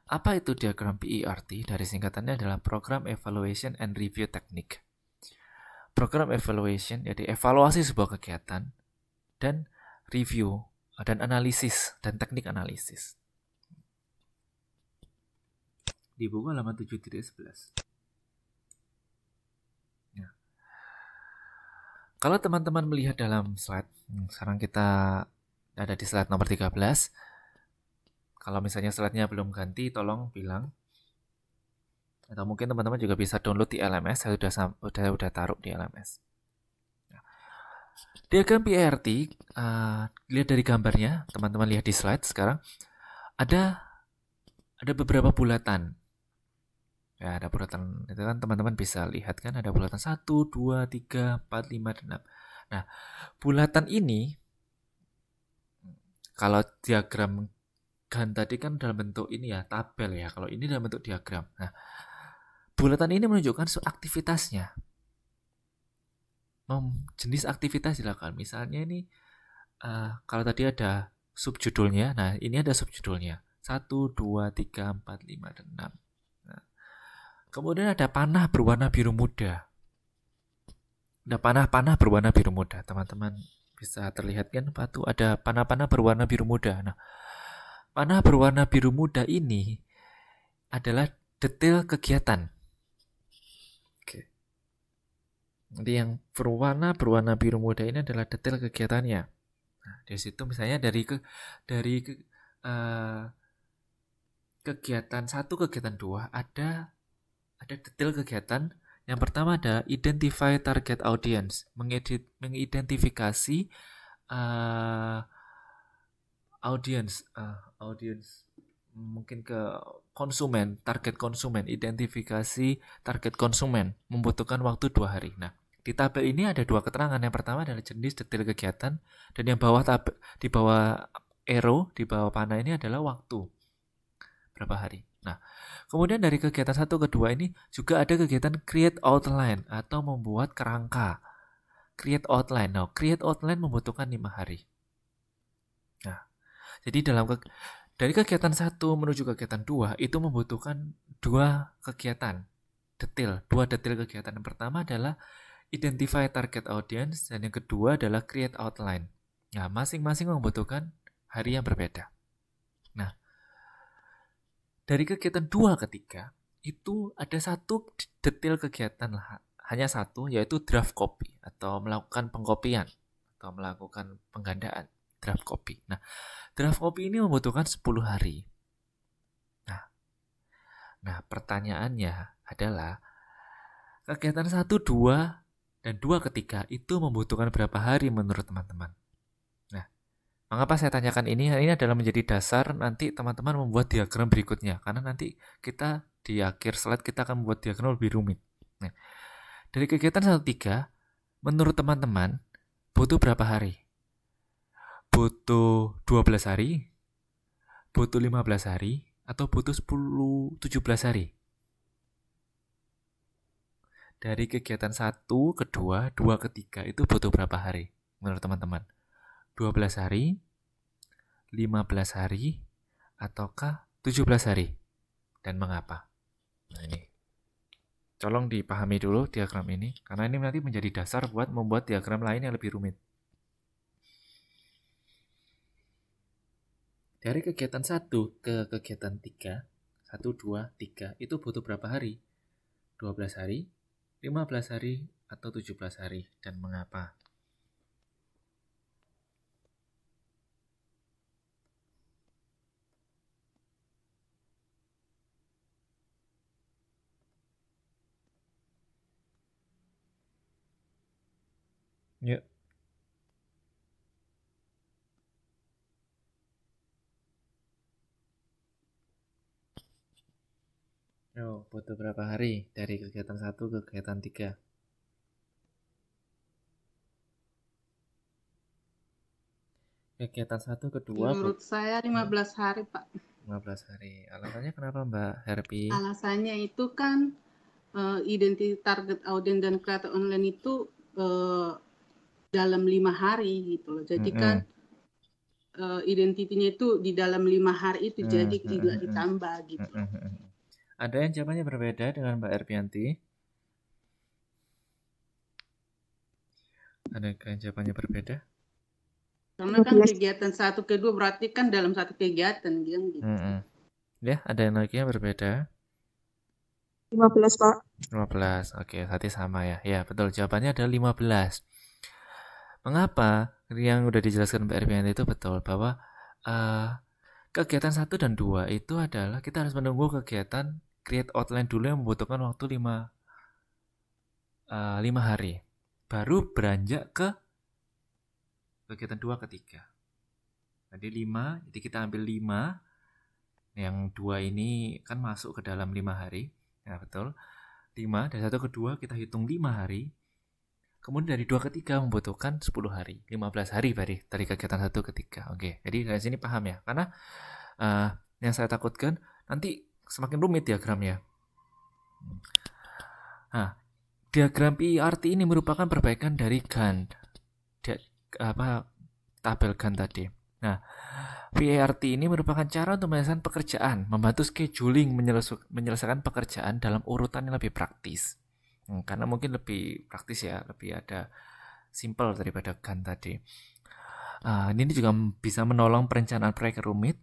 Apa itu diagram PERT? Dari singkatannya adalah Program Evaluation and Review Technique. Program evaluation, jadi evaluasi sebuah kegiatan, dan review, dan analisis, dan teknik analisis. Di buku halaman 7.11. Ya. Kalau teman-teman melihat dalam slide, sekarang kita ada di slide nomor 13. Kalau misalnya slide-nya belum ganti, tolong bilang. Atau mungkin teman-teman juga bisa download di LMS. Saya udah taruh di LMS. Nah, diagram PERT, lihat dari gambarnya, teman-teman lihat di slide sekarang. Ada beberapa bulatan. Ya, ada bulatan. Itu kan teman-teman bisa lihat kan, ada bulatan 1, 2, 3, 4, 5, dan 6. Nah, bulatan ini, kalau diagram Gantt tadi kan dalam bentuk ini ya, tabel ya. Kalau ini dalam bentuk diagram. Nah, bulatan ini menunjukkan aktivitasnya. Jenis aktivitas dilakukan. Misalnya ini, kalau tadi ada subjudulnya, nah ini ada subjudulnya. 1, 2, 3, 4, 5, dan 6. Nah, kemudian ada panah berwarna biru muda. Ada panah-panah berwarna biru muda. Teman-teman bisa terlihat kan, ada panah-panah berwarna biru muda. Nah, panah berwarna biru muda ini adalah detail kegiatan. Oke. Jadi yang berwarna biru muda ini adalah detail kegiatannya. Nah, di situ misalnya dari kegiatan 1, kegiatan 2 ada detail kegiatan. Yang pertama ada identify target audience, mengidentifikasi audience mungkin ke konsumen, target konsumen, identifikasi target konsumen membutuhkan waktu 2 hari. Nah, di tabel ini ada 2 keterangan. Yang pertama adalah jenis detail kegiatan, dan yang di bawah arrow, di bawah panah ini adalah waktu berapa hari. Nah, kemudian dari kegiatan 1 ke 2 ini juga ada kegiatan create outline atau membuat kerangka. Create outline. Nah, create outline membutuhkan 5 hari. Nah, jadi dari kegiatan 1 menuju kegiatan 2 itu membutuhkan 2 kegiatan detail, 2 detail kegiatan. Yang pertama adalah identify target audience, dan yang kedua adalah create outline. Nah, masing-masing membutuhkan hari yang berbeda. Nah, dari kegiatan 2 ke 3 itu ada 1 detail kegiatan, hanya 1, yaitu draft copy atau melakukan pengkopian atau melakukan penggandaan. Draft copy. Nah, draft copy ini membutuhkan 10 hari. Nah, pertanyaannya adalah kegiatan 1, 2, dan 2 ke 3 itu membutuhkan berapa hari menurut teman-teman? Nah, Mengapa saya tanyakan ini? Ini adalah menjadi dasar nanti teman-teman membuat diagram berikutnya. Karena nanti kita di akhir slide kita akan membuat diagram lebih rumit. Nah, dari kegiatan 1-3, menurut teman-teman butuh berapa hari? Butuh 12 hari? Butuh 15 hari? Atau butuh 17 hari? Dari kegiatan 1 ke 2, 2 ke 3 itu butuh berapa hari menurut teman-teman? 12 hari, 15 hari, ataukah 17 hari? Dan mengapa? Nah ini, tolong dipahami dulu diagram ini, karena ini nanti menjadi dasar buat membuat diagram lain yang lebih rumit. Dari kegiatan 1 ke kegiatan 3, 1, 2, 3, itu butuh berapa hari? 12 hari, 15 hari, atau 17 hari? Dan mengapa? Yuk. Butuh berapa hari dari kegiatan 1 ke kegiatan 3? Kegiatan 1 ke 2 Menurut saya 15 hari, Pak. 15 hari. Alasannya kenapa Mbak Herpi? Alasannya itu kan identitas target audiens dan kreator online itu dalam 5 hari gitu loh. Jadi kan identitinya itu di dalam 5 hari itu jadi tidak ditambah gitu. Ada yang jawabannya berbeda dengan Mbak Erpianti? Ada yang jawabannya berbeda? Karena kan kegiatan 1 ke 2 berarti kan dalam satu kegiatan gitu. Ya, ada yang lagi yang berbeda? 15, Pak. 15. Oke, tadi sama ya. Ya, betul. Jawabannya adalah 15. Mengapa? Yang udah dijelaskan Mbak Erpianti itu betul bahwa kegiatan 1 dan 2 itu adalah kita harus menunggu kegiatan create outline dulu yang membutuhkan waktu 5 hari. Baru beranjak ke kegiatan 2 ke 3. Jadi 5, jadi kita ambil 5. Yang 2 ini kan masuk ke dalam 5 hari. Ya betul. 5, dari 1 ke 2 kita hitung 5 hari. Kemudian dari 2 ke 3 membutuhkan 10 hari. 15 hari dari kegiatan 1 ke 3. Oke, jadi dari sini paham ya. Karena yang saya takutkan nanti semakin rumit diagramnya. Nah, diagram PERT ini merupakan perbaikan dari Gantt. Tabel Gantt tadi. Nah, PERT ini merupakan cara untuk menyelesaikan pekerjaan, membantu scheduling menyelesaikan pekerjaan dalam urutan yang lebih praktis. Karena mungkin lebih praktis ya, lebih ada simple daripada Gantt tadi. Ini juga bisa menolong perencanaan proyek rumit,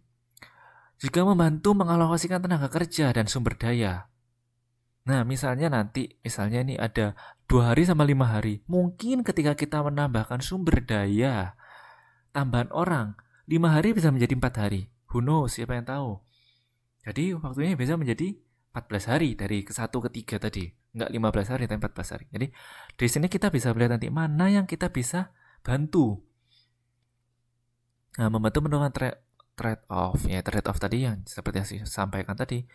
juga membantu mengalokasikan tenaga kerja dan sumber daya. Nah, misalnya ini ada 2 hari sama 5 hari. Mungkin ketika kita menambahkan sumber daya, tambahan orang, 5 hari bisa menjadi 4 hari. Who knows, siapa yang tahu. Jadi waktunya bisa menjadi 14 hari dari ke 1 ke 3 tadi. Enggak 15 hari, tapi 14 hari. Jadi dari sini kita bisa melihat nanti mana yang kita bisa bantu. Nah, membantu menentukan trade-off. Ya, trade-off tadi yang seperti yang saya sampaikan tadi.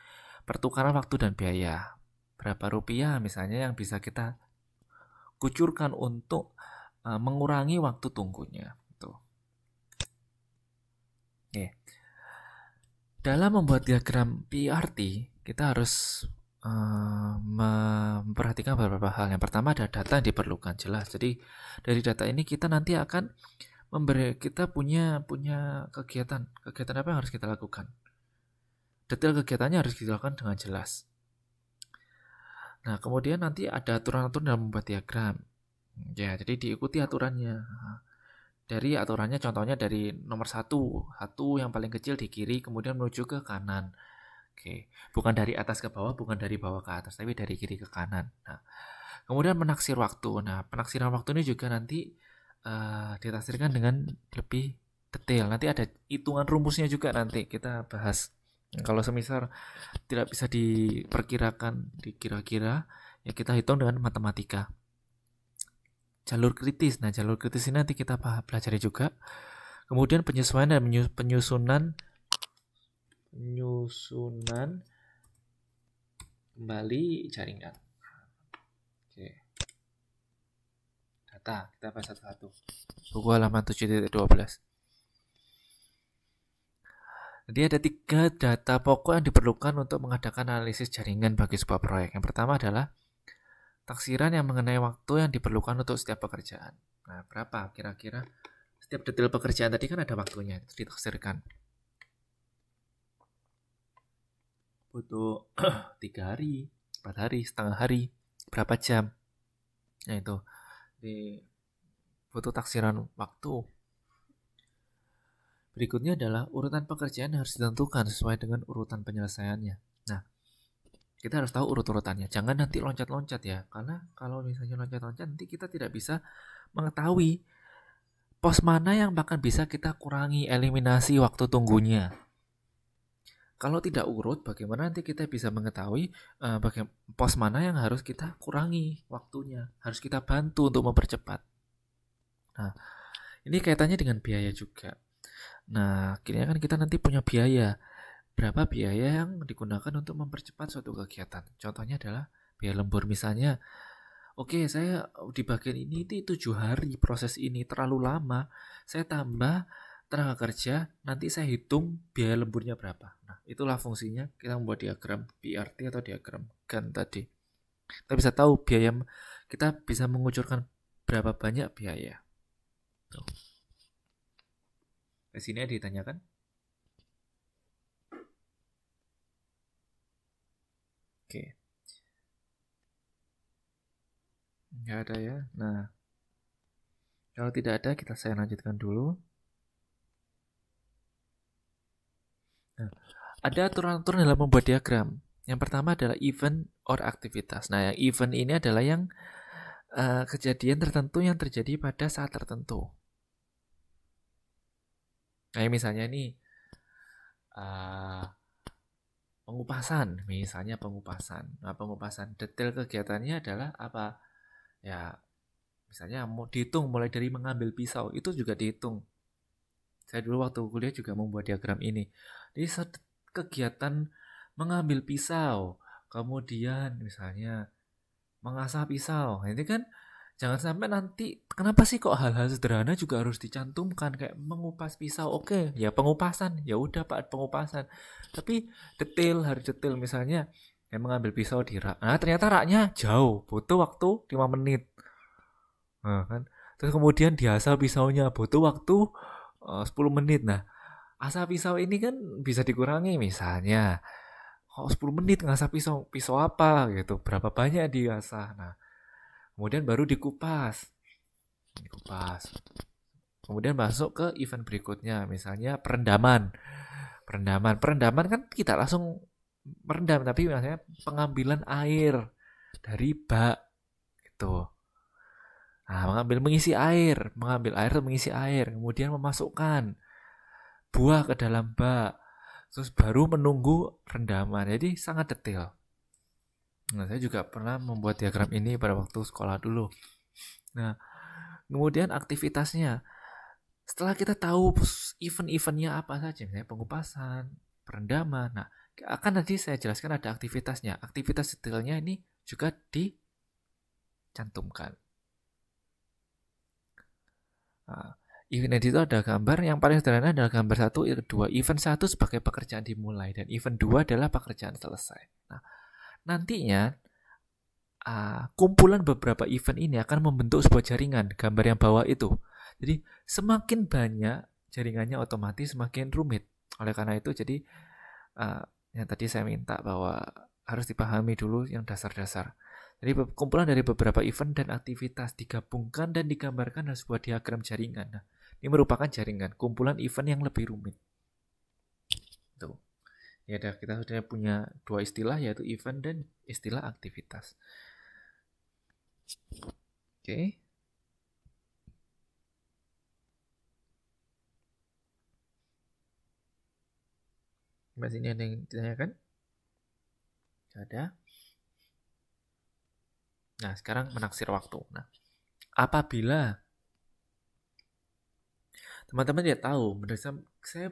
Pertukaran waktu dan biaya. Berapa rupiah misalnya yang bisa kita kucurkan untuk mengurangi waktu tunggunya. Tuh. Oke. Dalam membuat diagram PERT, kita harus memperhatikan beberapa hal. Yang pertama ada data yang diperlukan, jelas. Jadi dari data ini kita nanti akan kita punya kegiatan apa yang harus kita lakukan. Detail kegiatannya harus dilakukan dengan jelas. Nah, kemudian nanti ada aturan-aturan dalam membuat diagram. Ya, jadi diikuti aturannya. Dari aturannya contohnya dari nomor 1 yang paling kecil di kiri kemudian menuju ke kanan. Oke, bukan dari atas ke bawah, bukan dari bawah ke atas, tapi dari kiri ke kanan. Nah, kemudian menaksir waktu. Nah, penaksiran waktu ini juga nanti ditafsirkan dengan lebih detail. Nanti ada hitungan rumusnya juga nanti kita bahas. Kalau semisal tidak bisa diperkirakan, dikira-kira, ya kita hitung dengan matematika. Jalur kritis. Nah, jalur kritis ini nanti kita pelajari juga. Kemudian penyesuaian dan penyusunan kembali jaringan. Oke. Data, kita bahas satu-satu. Buku halaman 7.12. Jadi ada 3 data pokok yang diperlukan untuk mengadakan analisis jaringan bagi sebuah proyek. Yang pertama adalah taksiran yang mengenai waktu yang diperlukan untuk setiap pekerjaan. Nah, berapa kira-kira setiap detail pekerjaan tadi kan ada waktunya, itu ditaksirkan. Butuh 3 hari, 4 hari, setengah hari, berapa jam. Nah, itu butuh taksiran waktu. Berikutnya adalah urutan pekerjaan harus ditentukan sesuai dengan urutan penyelesaiannya. Nah, kita harus tahu urut-urutannya. Jangan nanti loncat-loncat ya. Karena kalau misalnya loncat-loncat nanti kita tidak bisa mengetahui pos mana yang bahkan bisa kita kurangi, eliminasi waktu tunggunya. Kalau tidak urut, bagaimana nanti kita bisa mengetahui pos mana yang harus kita kurangi waktunya. Harus kita bantu untuk mempercepat. Nah, ini kaitannya dengan biaya juga. Nah, akhirnya kan kita nanti punya biaya. Berapa biaya yang digunakan untuk mempercepat suatu kegiatan? Contohnya adalah biaya lembur misalnya. Oke, saya di bagian ini 7 hari proses ini terlalu lama. Saya tambah tenaga kerja, nanti saya hitung biaya lemburnya berapa. Nah, itulah fungsinya kita membuat diagram BRT atau diagram Gantt tadi. Kita bisa tahu biaya, kita bisa mengucurkan berapa banyak biaya. Tuh. Di sini ada ditanyakan. Oke. Nggak ada ya. Nah, kalau tidak ada, saya lanjutkan dulu. Nah, ada aturan-aturan dalam membuat diagram. Yang pertama adalah event or aktivitas. Nah, yang event ini adalah yang kejadian tertentu yang terjadi pada saat tertentu. Kayak misalnya nih, pengupasan, misalnya pengupasan. Nah, pengupasan detail kegiatannya adalah apa? Ya, misalnya mau dihitung mulai dari mengambil pisau, itu juga dihitung. Saya dulu waktu kuliah juga membuat diagram ini. Jadi kegiatan mengambil pisau, kemudian misalnya mengasah pisau. Nah, ini kan jangan sampai nanti, kenapa sih kok hal-hal sederhana juga harus dicantumkan kayak mengupas pisau? Oke, ya pengupasan, ya udah Pak pengupasan. Tapi harus detail misalnya kayak mengambil pisau di rak. Nah, ternyata raknya jauh, butuh waktu 5 menit. Nah, kan. Terus kemudian diasah pisaunya butuh waktu 10 menit. Nah, asah pisau ini kan bisa dikurangi misalnya. 10 menit ngasah pisau apa gitu, berapa banyak diasah. Nah, kemudian baru dikupas. Kemudian masuk ke event berikutnya, misalnya perendaman kan kita langsung merendam, tapi misalnya pengambilan air dari bak gitu. Nah, mengambil air, mengisi air, kemudian memasukkan buah ke dalam bak, terus baru menunggu rendaman. Jadi sangat detail. Nah, saya juga pernah membuat diagram ini pada waktu sekolah dulu. Nah, kemudian aktivitasnya. Setelah kita tahu event-eventnya apa saja, misalnya pengupasan, perendaman. Nah, akan nanti saya jelaskan ada aktivitasnya. Aktivitas detailnya ini juga dicantumkan. Nah, event itu ada gambar, yang paling sederhana adalah gambar 1, 2. Event 1 sebagai pekerjaan dimulai, dan event 2 adalah pekerjaan selesai. Nah, nantinya kumpulan beberapa event ini akan membentuk sebuah jaringan, gambar yang bawah itu. Jadi semakin banyak jaringannya otomatis semakin rumit. Oleh karena itu jadi yang tadi saya minta bahwa harus dipahami dulu yang dasar-dasar. Jadi kumpulan dari beberapa event dan aktivitas digabungkan dan digambarkan dalam sebuah diagram jaringan. Nah, ini merupakan jaringan, kumpulan event yang lebih rumit. Tuh. Ya, kita sudah punya 2 istilah, yaitu event dan istilah aktivitas. Oke. Masih ini ada yang ditanyakan? Ada. Nah, sekarang menaksir waktu. Nah, apabila Teman-teman tidak tahu, saya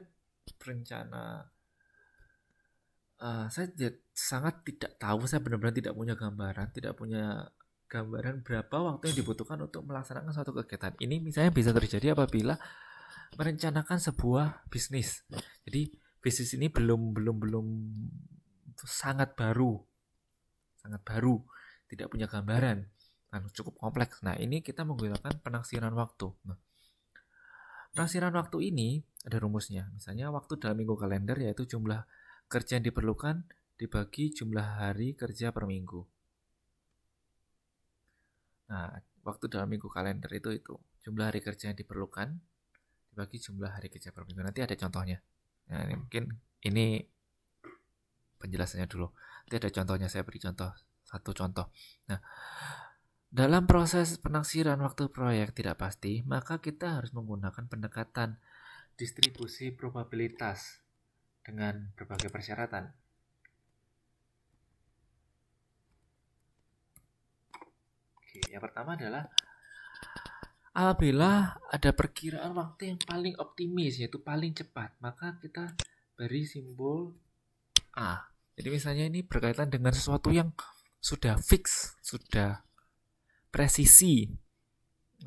berencana, saya sangat tidak tahu, saya benar-benar tidak punya gambaran berapa waktu yang dibutuhkan untuk melaksanakan suatu kegiatan. Ini misalnya bisa terjadi apabila merencanakan sebuah bisnis. Jadi bisnis ini belum sangat baru, tidak punya gambaran, cukup kompleks. Nah, ini kita menggunakan penaksiran waktu. Nah, penaksiran waktu ini ada rumusnya. Misalnya waktu dalam minggu kalender yaitu jumlah kerja yang diperlukan dibagi jumlah hari kerja per minggu. Nah, waktu dalam minggu kalender itu jumlah hari kerja yang diperlukan dibagi jumlah hari kerja per minggu. Nanti ada contohnya. Nah, ini penjelasannya dulu. Nanti ada contohnya, saya beri satu contoh. Nah, dalam proses penaksiran waktu proyek tidak pasti, maka kita harus menggunakan pendekatan distribusi probabilitas dengan berbagai persyaratan. Oke, yang pertama adalah apabila ada perkiraan waktu yang paling optimis, yaitu paling cepat, maka kita beri simbol A. Jadi misalnya ini berkaitan dengan sesuatu yang sudah fix, sudah presisi,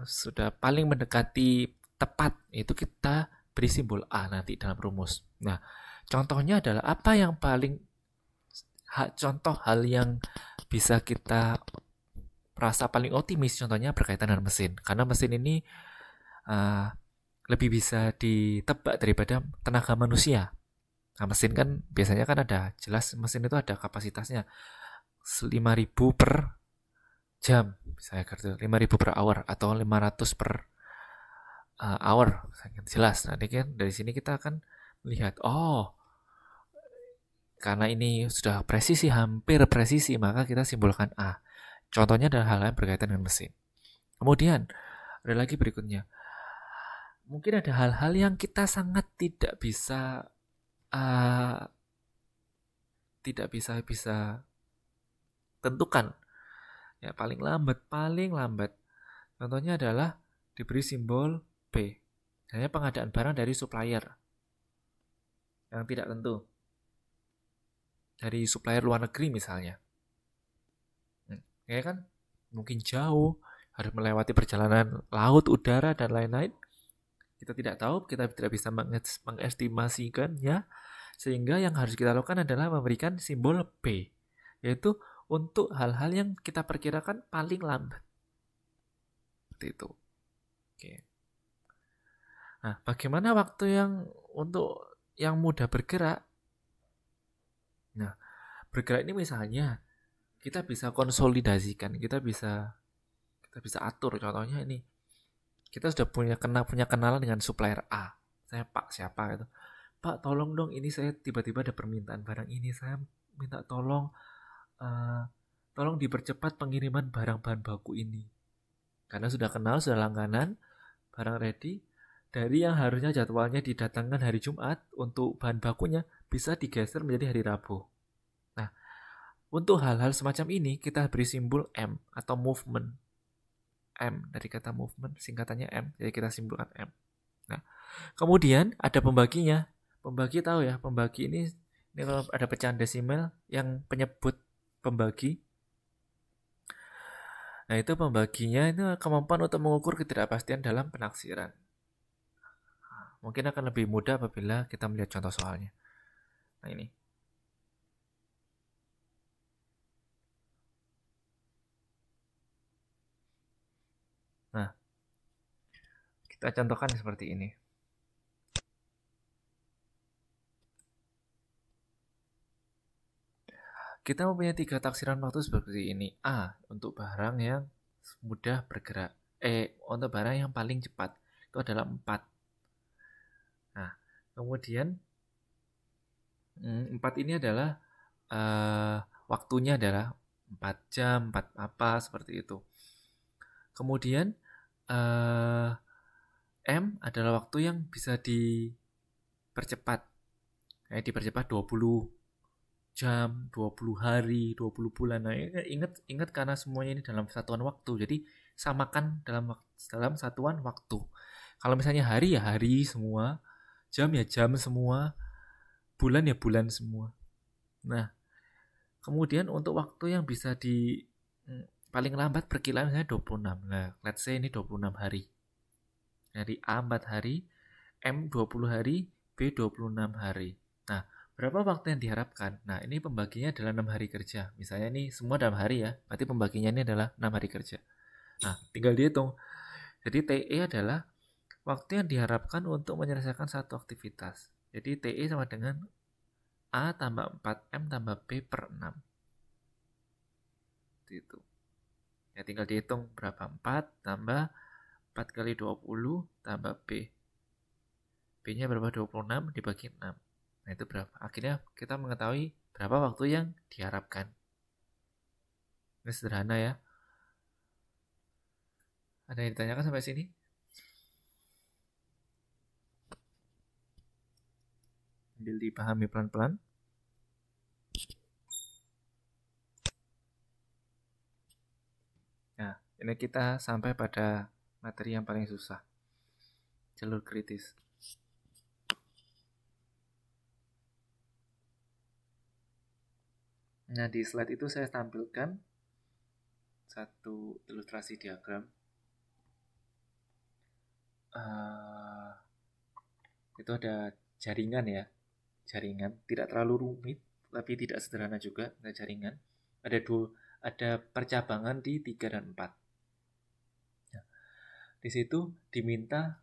sudah paling mendekati tepat, itu kita beri simbol A nanti dalam rumus. Nah, contohnya adalah apa yang contoh hal yang bisa kita rasa paling optimis, contohnya berkaitan dengan mesin. Karena mesin ini lebih bisa ditebak daripada tenaga manusia. Nah, mesin kan biasanya kan ada, jelas mesin itu ada kapasitasnya 5.000 per jam, misalnya 5.000 per hour atau 500 per hour, jelas. Nanti kan dari sini kita akan melihat, karena ini sudah presisi, hampir presisi, maka kita simbolkan A. Contohnya adalah hal yang berkaitan dengan mesin. Kemudian ada lagi berikutnya, mungkin ada hal-hal yang kita sangat tidak bisa tentukan. Ya, paling lambat. Contohnya adalah diberi simbol B. Misalnya pengadaan barang dari supplier yang tidak tentu. Dari supplier luar negeri misalnya. Ya kan? Mungkin jauh, harus melewati perjalanan laut, udara, dan lain-lain. Kita tidak tahu, kita tidak bisa mengestimasikannya. Sehingga yang harus kita lakukan adalah memberikan simbol B, yaitu untuk hal-hal yang kita perkirakan paling lambat. Seperti itu. Oke. Nah, bagaimana waktu untuk yang mudah bergerak? Nah, bergerak ini misalnya kita bisa konsolidasikan, kita bisa atur. Contohnya ini, kita sudah punya kenalan dengan supplier A. Saya Pak siapa gitu. Pak, tolong dong, ini saya tiba-tiba ada permintaan barang ini, saya minta tolong dipercepat pengiriman barang bahan baku ini. Karena sudah kenal, sudah langganan, barang ready, dari yang harusnya jadwalnya didatangkan hari Jumat untuk bahan bakunya bisa digeser menjadi hari Rabu. Nah, untuk hal-hal semacam ini kita beri simbol M atau movement. M dari kata movement, singkatannya M, jadi kita simbolkan M. Nah, kemudian ada pembaginya. Pembagi tahu ya, pembagi ini kalau ada pecahan desimal yang penyebut pembagi. Nah, itu pembaginya itu kemampuan untuk mengukur ketidakpastian dalam penaksiran. Mungkin akan lebih mudah apabila kita melihat contoh soalnya. Nah, ini. Nah, kita contohkan seperti ini. Kita mempunyai 3 taksiran waktu seperti ini. A, untuk barang yang mudah bergerak. Untuk barang yang paling cepat. Itu adalah 4. Nah, kemudian 4 ini adalah waktunya adalah 4 jam, 4 apa, seperti itu. Kemudian M adalah waktu yang bisa dipercepat. Dipercepat 20 jam, 20 hari, 20 bulan. Nah, ingat karena semuanya ini dalam satuan waktu. Jadi samakan dalam satuan waktu. Kalau misalnya hari ya hari semua, jam ya jam semua, bulan ya bulan semua. Nah, kemudian untuk waktu yang bisa paling lambat perkiraan misalnya 26. Nah, let's say ini 26 hari. Dari A 4 hari, M 20 hari, B 26 hari. Nah, berapa waktu yang diharapkan? Nah, ini pembaginya adalah 6 hari kerja. Misalnya ini semua dalam hari ya, berarti pembaginya ini adalah 6 hari kerja. Nah, tinggal dihitung. Jadi TE adalah waktu yang diharapkan untuk menyelesaikan satu aktivitas. Jadi TE sama dengan A tambah 4M tambah B per 6. Itu. Ya tinggal dihitung berapa. 4 tambah 4 kali 20 tambah B. B-nya berapa? 26 dibagi 6. Nah itu berapa? Akhirnya kita mengetahui berapa waktu yang diharapkan. Ini sederhana ya. Ada yang ditanyakan sampai sini? Sambil dipahami pelan-pelan. Nah, ini kita sampai pada materi yang paling susah. Jalur kritis. Nah, di slide itu saya tampilkan satu ilustrasi diagram. Itu ada jaringan ya. Jaringan, tidak terlalu rumit, tapi tidak sederhana juga. Ada jaringan. Ada percabangan di 3 dan 4. Nah, di situ diminta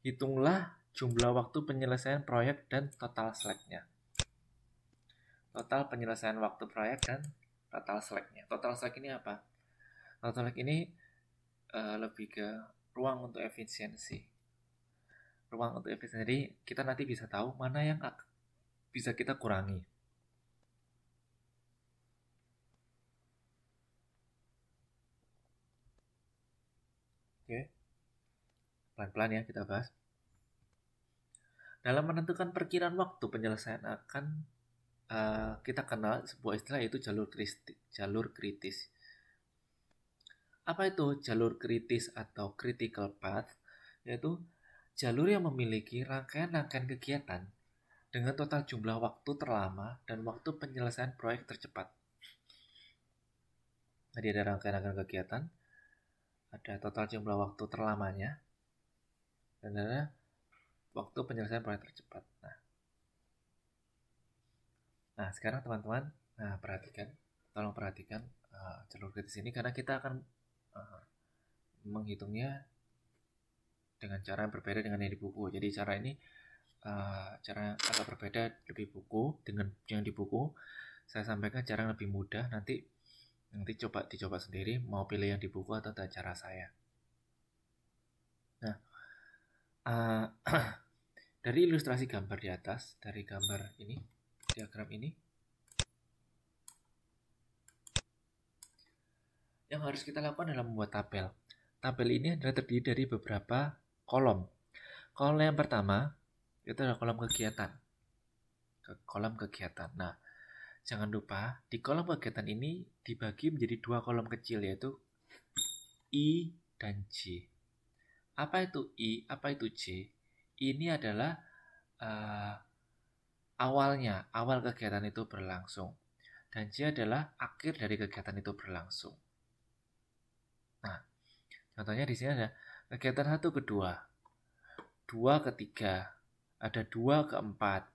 hitunglah jumlah waktu penyelesaian proyek dan total slack-nya. Total penyelesaian waktu proyek dan total slack-nya. Total slack ini apa? Total slack ini lebih ke ruang untuk efisiensi. Ruang untuk efisiensi. Jadi kita nanti bisa tahu mana yang bisa kita kurangi. Oke. Pelan-pelan ya kita bahas. Dalam menentukan perkiraan waktu penyelesaian akan kita kenal sebuah istilah yaitu jalur kritis. Apa itu jalur kritis atau critical path? Yaitu jalur yang memiliki rangkaian-rangkaian kegiatan dengan total jumlah waktu terlama dan waktu penyelesaian proyek tercepat. Jadi ada rangkaian-rangkaian kegiatan, ada total jumlah waktu terlamanya, dan ada waktu penyelesaian proyek tercepat. Nah sekarang teman-teman, tolong perhatikan jalur kritis ini karena kita akan menghitungnya dengan cara yang berbeda dengan yang di buku. Jadi cara ini cara agak berbeda lebih buku dengan yang di buku. Saya sampaikan cara yang lebih mudah. Nanti dicoba sendiri mau pilih yang di buku atau cara saya. Nah, dari ilustrasi gambar di atas, dari gambar ini, diagram ini, yang harus kita lakukan adalah membuat tabel. Tabel ini adalah terdiri dari beberapa kolom. Kolom yang pertama itu adalah kolom kegiatan. Kolom kegiatan. Nah, jangan lupa di kolom kegiatan ini dibagi menjadi 2 kolom kecil yaitu I dan J. Apa itu I? Apa itu J? Ini adalah awal kegiatan itu berlangsung. Dan J adalah akhir dari kegiatan itu berlangsung. Nah, contohnya di sini ada kegiatan 1 ke 2, 2 ke 3, ada 2 ke 4,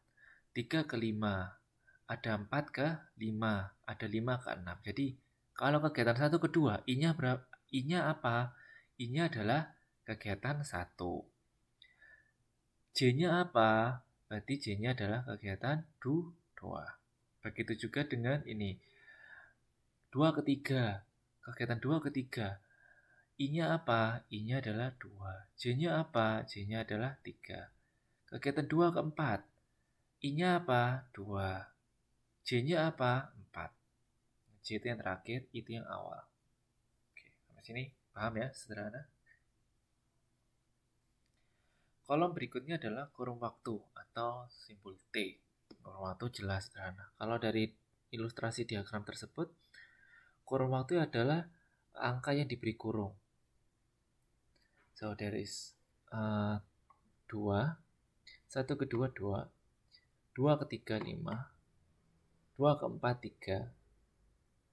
3 ke 5, ada 4 ke 5, ada 5 ke 6. Jadi, kalau kegiatan 1 ke 2, I-nya berapa? I-nya apa? I-nya adalah kegiatan 1. J-nya apa? Berarti J-nya adalah kegiatan 2. Begitu juga dengan ini. 2 ke 3, kegiatan 2 ke 3. I-nya apa? I-nya adalah 2. J-nya apa? J-nya adalah 3. Kegiatan 2 ke 4. I-nya apa? 2. J-nya apa? 4. J itu yang terakhir, itu yang awal. Oke, sampai sini paham ya, sederhana. Kolom berikutnya adalah kurun waktu atau simbol T. Kurun waktu jelas sederhana. Kalau dari ilustrasi diagram tersebut, kurun waktu adalah angka yang diberi kurung. So there is 2, 1 ke 2, 2, 2 ke 3, 5, 2 ke 4, 3,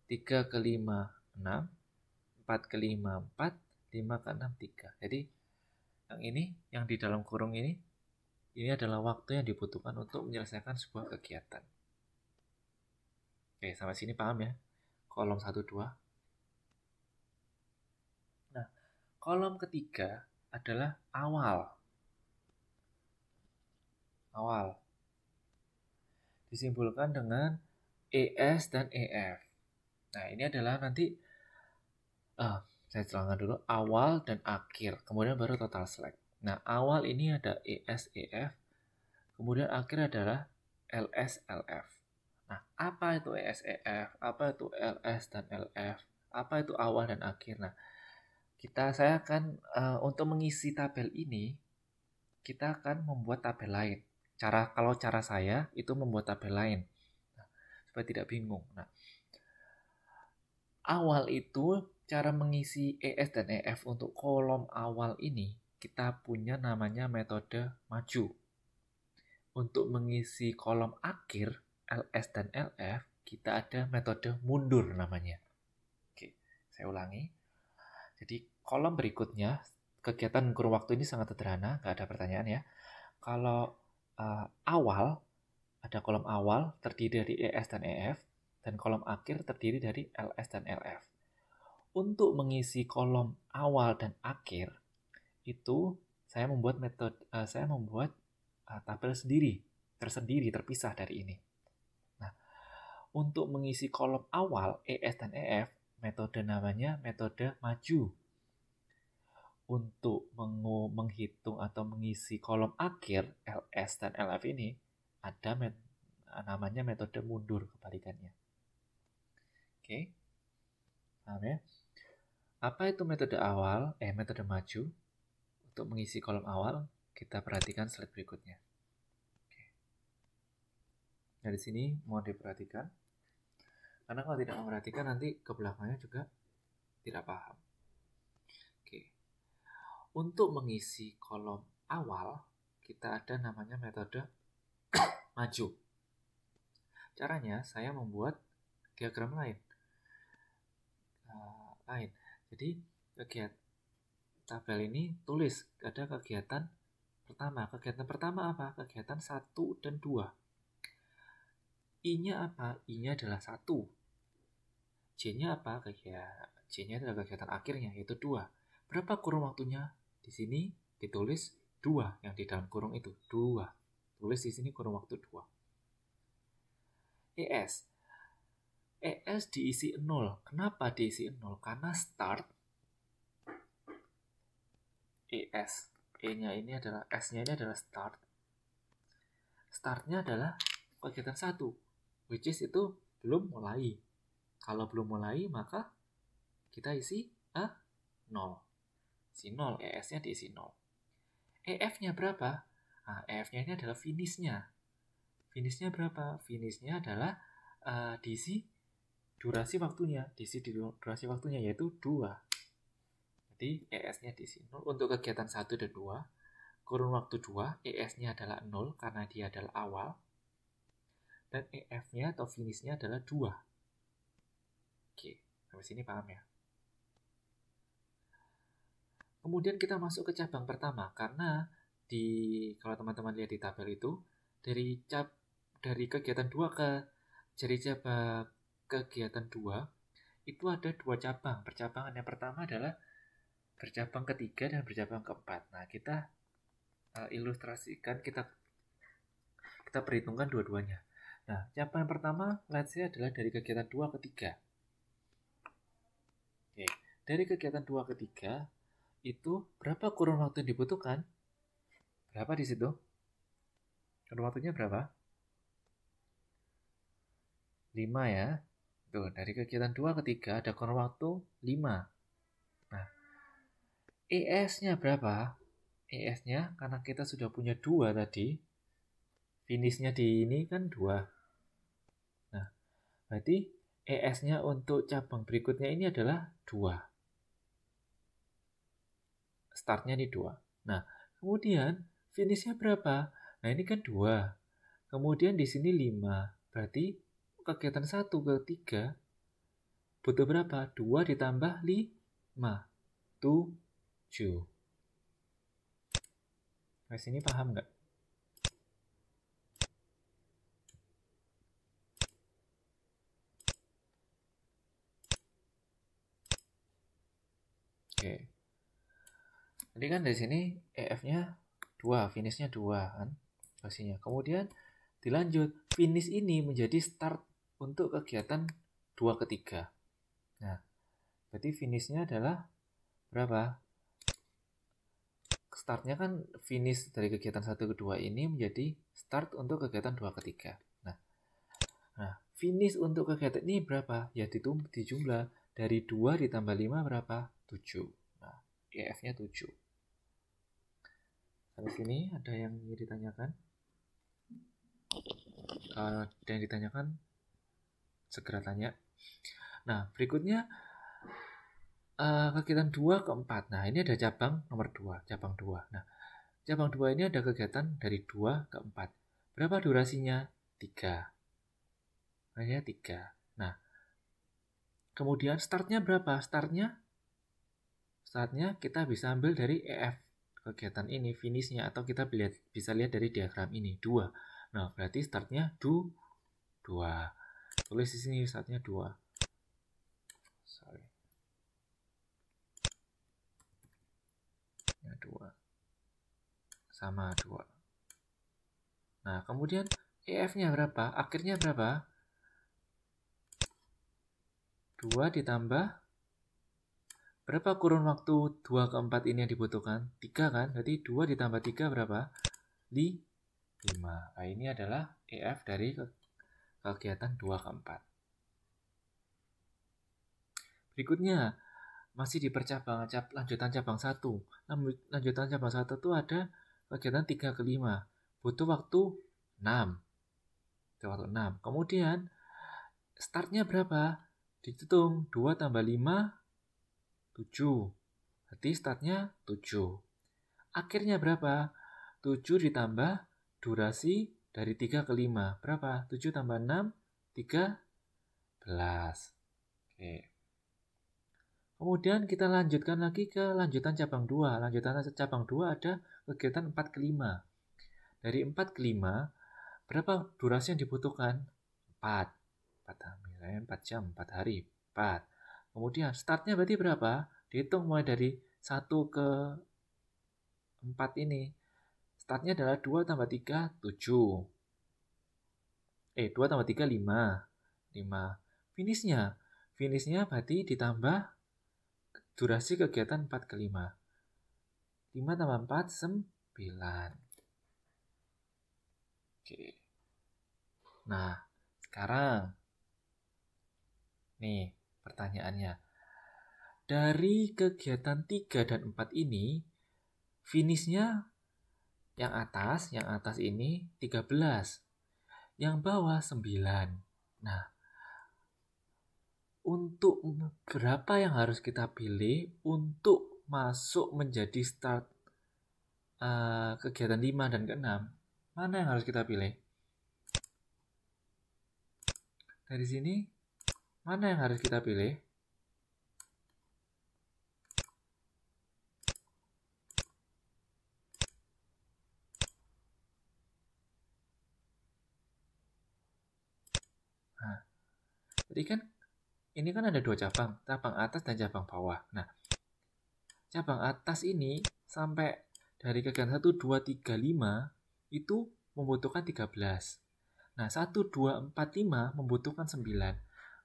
3 ke 5, 6, 4 ke 5, 4, 5 ke 6, 3. Jadi yang ini, yang di dalam kurung ini adalah waktu yang dibutuhkan untuk menyelesaikan sebuah kegiatan. Oke, sampai sini paham ya? Kolom 1, 2. Nah, kolom ketiga adalah awal. Awal disimbolkan dengan ES dan EF. Nah, ini adalah nanti saya celangkan dulu, awal dan akhir, kemudian baru total select. Nah, awal ini ada ES, EF, kemudian akhir adalah LS, LF. Nah, apa itu ES, EF? Apa itu LS dan LF? Apa itu awal dan akhir? Nah, saya akan untuk mengisi tabel ini, kita akan membuat tabel lain. Kalau cara saya itu membuat tabel lain, nah, supaya tidak bingung. Nah, awal itu cara mengisi ES dan EF untuk kolom awal ini, kita punya namanya metode maju. Untuk mengisi kolom akhir LS dan LF, kita ada metode mundur namanya. Oke, saya ulangi. Jadi kolom berikutnya, kegiatan kurun waktu ini sangat sederhana, nggak ada pertanyaan ya. Kalau awal, ada kolom awal terdiri dari ES dan EF, dan kolom akhir terdiri dari LS dan LF. Untuk mengisi kolom awal dan akhir, itu saya membuat tabel tersendiri, terpisah dari ini. Nah, untuk mengisi kolom awal ES dan EF, metode namanya metode maju. Untuk menghitung atau mengisi kolom akhir LS dan LF ini, ada namanya metode mundur, kebalikannya. Oke, paham ya? Apa itu metode metode maju? Untuk mengisi kolom awal, kita perhatikan slide berikutnya. Oke. Nah, di sini mohon diperhatikan, karena kalau tidak memperhatikan nanti ke belakangnya juga tidak paham. Oke. Untuk mengisi kolom awal, kita ada namanya metode maju. Caranya, saya membuat diagram lain. Jadi, tabel ini tulis ada kegiatan pertama. Kegiatan pertama apa? Kegiatan 1 dan 2. I-nya apa? I-nya adalah 1. J-nya apa? J-nya adalah kegiatan akhirnya, yaitu 2. Berapa kurun waktunya? Di sini ditulis 2, yang di dalam kurung itu 2. Tulis di sini kurun waktu 2. ES diisi 0. Kenapa diisi 0? Karena start ES, E-nya ini adalah, S-nya ini adalah start. Startnya adalah kegiatan 1, which is itu belum mulai. Kalau belum mulai, maka kita isi 0. Isi 0, ES-nya diisi 0. EF-nya berapa? Nah, EF-nya ini adalah finish-nya. Finish-nya berapa? Finish-nya adalah diisi durasi waktunya. Durasi waktunya yaitu 2. Jadi ES-nya diisi 0. Untuk kegiatan 1 dan 2, kurun waktu 2, ES-nya adalah 0 karena dia adalah awal. Dan EF-nya atau finish-nya adalah 2. Oke, sampai sini paham ya? Kemudian kita masuk ke cabang pertama, karena kalau teman-teman lihat di tabel itu, dari kegiatan 2 kegiatan 2 itu ada 2 cabang. Percabangan yang pertama adalah bercabang ketiga dan bercabang keempat. Nah, kita ilustrasikan, kita perhitungkan dua-duanya. Nah, cabang yang pertama, let's say adalah dari kegiatan 2 ke 3. Oke, dari kegiatan 2 ke 3, itu berapa kurun waktu yang dibutuhkan? Berapa di situ? Kurun waktunya berapa? 5 ya. Tuh, dari kegiatan 2 ke 3 ada kurun waktu 5. Nah, ES-nya berapa? ES-nya karena kita sudah punya 2 tadi, finish-nya di ini kan 2. Nah, berarti ES-nya untuk cabang berikutnya ini adalah 2. Startnya di 2. Nah, Kemudian finishnya berapa? Nah, ini kan 2. Kemudian di sini 5. Berarti kegiatan 1 ke 3 butuh berapa? 2 ditambah 5. 7. Nah, sini paham nggak? Oke. Jadi kan dari sini EF-nya 2, finishnya 2 kan pastinya. Kemudian dilanjut, finish ini menjadi start untuk kegiatan 2 ke 3. Nah, berarti finishnya adalah berapa? Startnya kan finish dari kegiatan 1 ke 2 ini menjadi start untuk kegiatan 2 ke 3. Nah, finish untuk kegiatan ini berapa? Ya dijumlah dari 2 ditambah 5 berapa? 7. Nah, EF-nya 7. Sampai sini ada yang ditanyakan? Kalau ada yang ditanyakan, segera tanya. Nah, berikutnya kegiatan 2 ke 4. Nah, ini ada cabang nomor 2, cabang 2. Nah, cabang 2 ini ada kegiatan dari 2 ke 4. Berapa durasinya? 3. Hanya 3. Nah, kemudian startnya berapa? Startnya kita bisa ambil dari EF kegiatan ini, finishnya, atau kita bisa lihat dari diagram ini, 2. Nah, berarti startnya 2. Tulis di sini startnya 2. Sorry. Ya, 2. Sama 2. Nah, kemudian EF-nya berapa? Akhirnya berapa? 2 ditambah berapa kurun waktu 2 ke 4 ini yang dibutuhkan? 3 kan? Berarti 2 ditambah 3 berapa? 5. Nah, ini adalah EF dari kegiatan 2 ke 4. Berikutnya, masih di percabangan lanjutan cabang 1. Lanjutan cabang 1 itu ada kegiatan 3 ke 5. Butuh waktu 6. Kemudian, startnya berapa? Dihitung 2 tambah 5, 7. Berarti startnya 7. Akhirnya berapa? 7 ditambah durasi dari 3 ke 5. Berapa? 7 tambah 6, 13. Oke. Kemudian kita lanjutkan lagi ke lanjutan cabang 2. Lanjutan cabang 2 ada kegiatan 4 ke 5. Dari 4 ke 5, berapa durasi yang dibutuhkan? 4. 4 jam, 4 hari. 4. Kemudian startnya berarti berapa? Dihitung mulai dari 1 ke 4 ini. Startnya adalah 2 tambah 3, 7. 2 tambah 3, 5. Finishnya berarti ditambah durasi kegiatan 4 ke 5. 5 tambah 4, 9. Oke. Nah, sekarang nih pertanyaannya. Dari kegiatan 3 dan 4 ini, finishnya yang atas ini 13. Yang bawah 9. Nah, untuk berapa yang harus kita pilih untuk masuk menjadi start kegiatan 5 dan ke-6? Mana yang harus kita pilih? Dari sini, mana yang harus kita pilih? Nah, jadi kan ini kan ada 2 cabang atas dan cabang bawah. Nah, cabang atas ini sampai dari kegiatan 1, 2, 3, 5 itu membutuhkan 13. Nah, 1, 2, 4, 5 membutuhkan 9.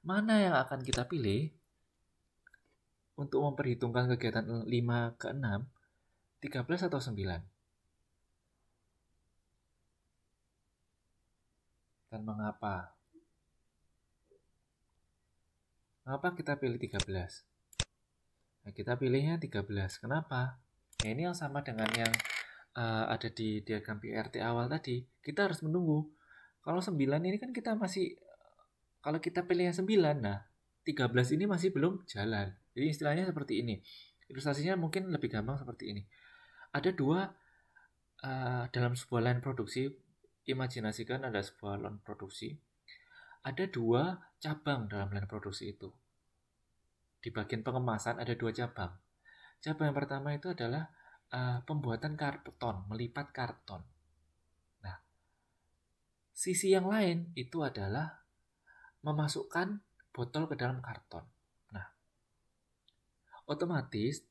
Mana yang akan kita pilih untuk memperhitungkan kegiatan 5 ke 6, 13 atau 9? Dan mengapa? Mengapa kita pilih 13? Nah, kita pilihnya 13. Kenapa? Ya, ini yang sama dengan yang ada di diagram PRT awal tadi. Kita harus menunggu. Kalau 9 ini kan kita masih, kalau kita pilih yang 9, nah 13 ini masih belum jalan. Jadi istilahnya seperti ini. Ilustrasinya mungkin lebih gampang seperti ini. Ada 2 dalam sebuah line produksi, imajinasikan ada sebuah line produksi, ada 2 cabang dalam line produksi itu. Di bagian pengemasan ada 2 cabang. Cabang yang pertama itu adalah pembuatan karton, melipat karton. Nah, sisi yang lain itu adalah memasukkan botol ke dalam karton. Nah, otomatis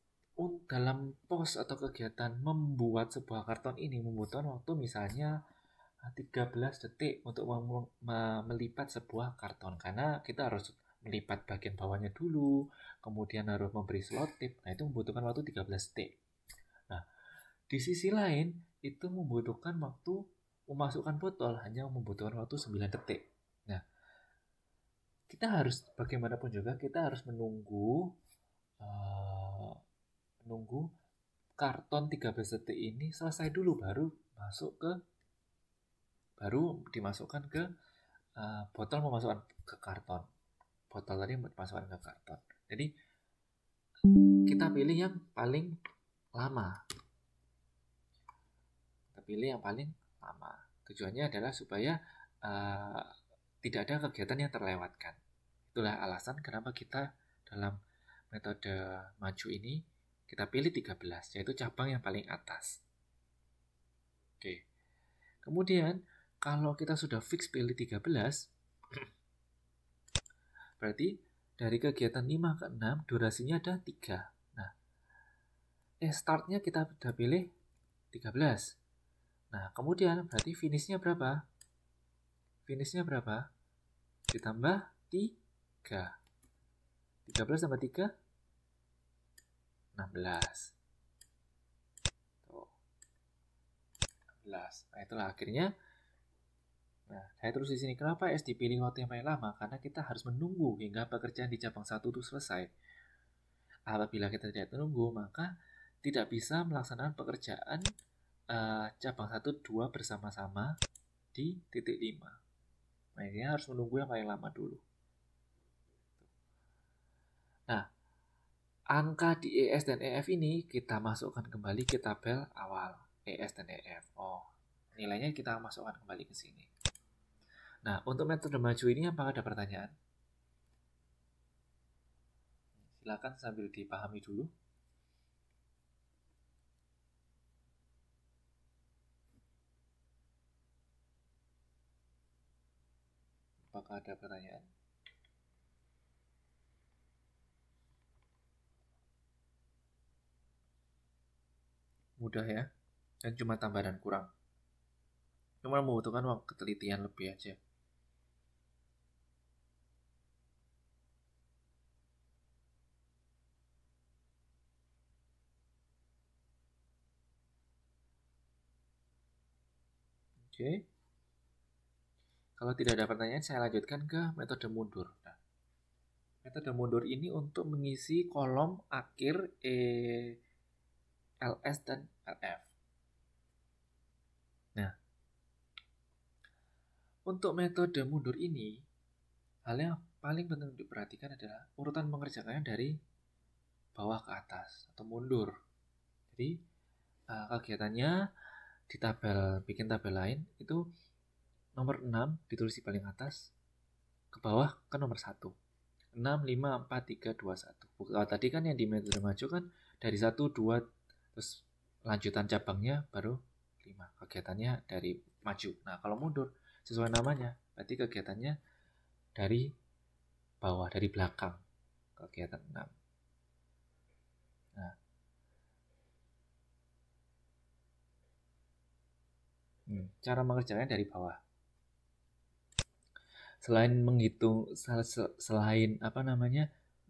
dalam pos atau kegiatan membuat sebuah karton ini membutuhkan waktu misalnya 13 detik untuk melipat sebuah karton, karena kita harus melipat bagian bawahnya dulu, kemudian harus memberi selotip. Nah, itu membutuhkan waktu 13 detik. Nah, di sisi lain itu membutuhkan waktu memasukkan botol hanya membutuhkan waktu 9 detik. Nah, kita harus bagaimanapun juga kita harus menunggu karton 13 detik ini selesai dulu baru dimasukkan ke botol, memasukkan ke karton. Botol tadi dimasukkan ke karton. Jadi kita pilih yang paling lama. Tujuannya adalah supaya tidak ada kegiatan yang terlewatkan. Itulah alasan kenapa kita dalam metode maju ini kita pilih 13, yaitu cabang yang paling atas. Oke. Kemudian kalau kita sudah fix pilih 13, berarti dari kegiatan 5 ke 6 durasinya ada 3. Nah, startnya kita sudah pilih 13. Nah, kemudian berarti finishnya berapa? Ditambah 3. 13 tambah 3, 16. Tuh. 16. Nah, itulah akhirnya. Nah, saya terus di sini. Kenapa S dipilih waktu yang paling lama? Karena kita harus menunggu hingga pekerjaan di cabang 1 itu selesai. Apabila kita tidak menunggu, maka tidak bisa melaksanakan pekerjaan cabang 1, 2 bersama-sama di titik 5. Nah, ini harus menunggu yang paling lama dulu. Nah, angka di ES dan EF ini kita masukkan kembali ke tabel awal, ES dan EF. Nilainya kita masukkan kembali ke sini. Nah, untuk metode maju ini apakah ada pertanyaan? Silakan sambil dipahami dulu. Apakah ada pertanyaan? Mudah ya, dan cuma tambahan kurang. Cuma membutuhkan waktu ketelitian lebih aja. Oke. Kalau tidak ada pertanyaan, saya lanjutkan ke metode mundur. Nah, metode mundur ini untuk mengisi kolom akhir LS dan LF. Nah, untuk metode mundur ini, hal yang paling penting diperhatikan adalah urutan mengerjakannya dari bawah ke atas atau mundur. Jadi, kegiatannya di bikin tabel lain itu nomor 6 ditulis di paling atas, ke bawah ke nomor 1. 6, 5, 4, 3, 2, 1. Tadi kan yang di metode maju kan dari 1, 2, terus lanjutan cabangnya baru 5. Kegiatannya dari maju. Nah, kalau mundur, sesuai namanya, berarti kegiatannya dari bawah, dari belakang. Kegiatan 6. Nah, cara mengerjakannya dari bawah. Selain menghitung,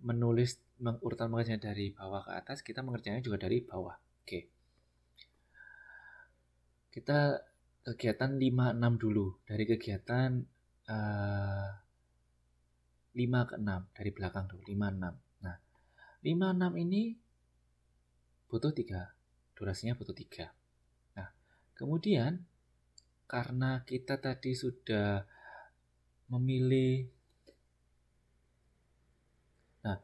menulis urutan mengerjakannya dari bawah ke atas, kita mengerjakannya juga dari bawah. Oke. Kita kegiatan 5-6 dulu. Dari kegiatan 5 ke 6. Dari belakang dulu, 5-6. Nah, 5-6 ini butuh 3. Durasinya butuh 3. Nah, kemudian karena kita tadi sudah memilih. Nah,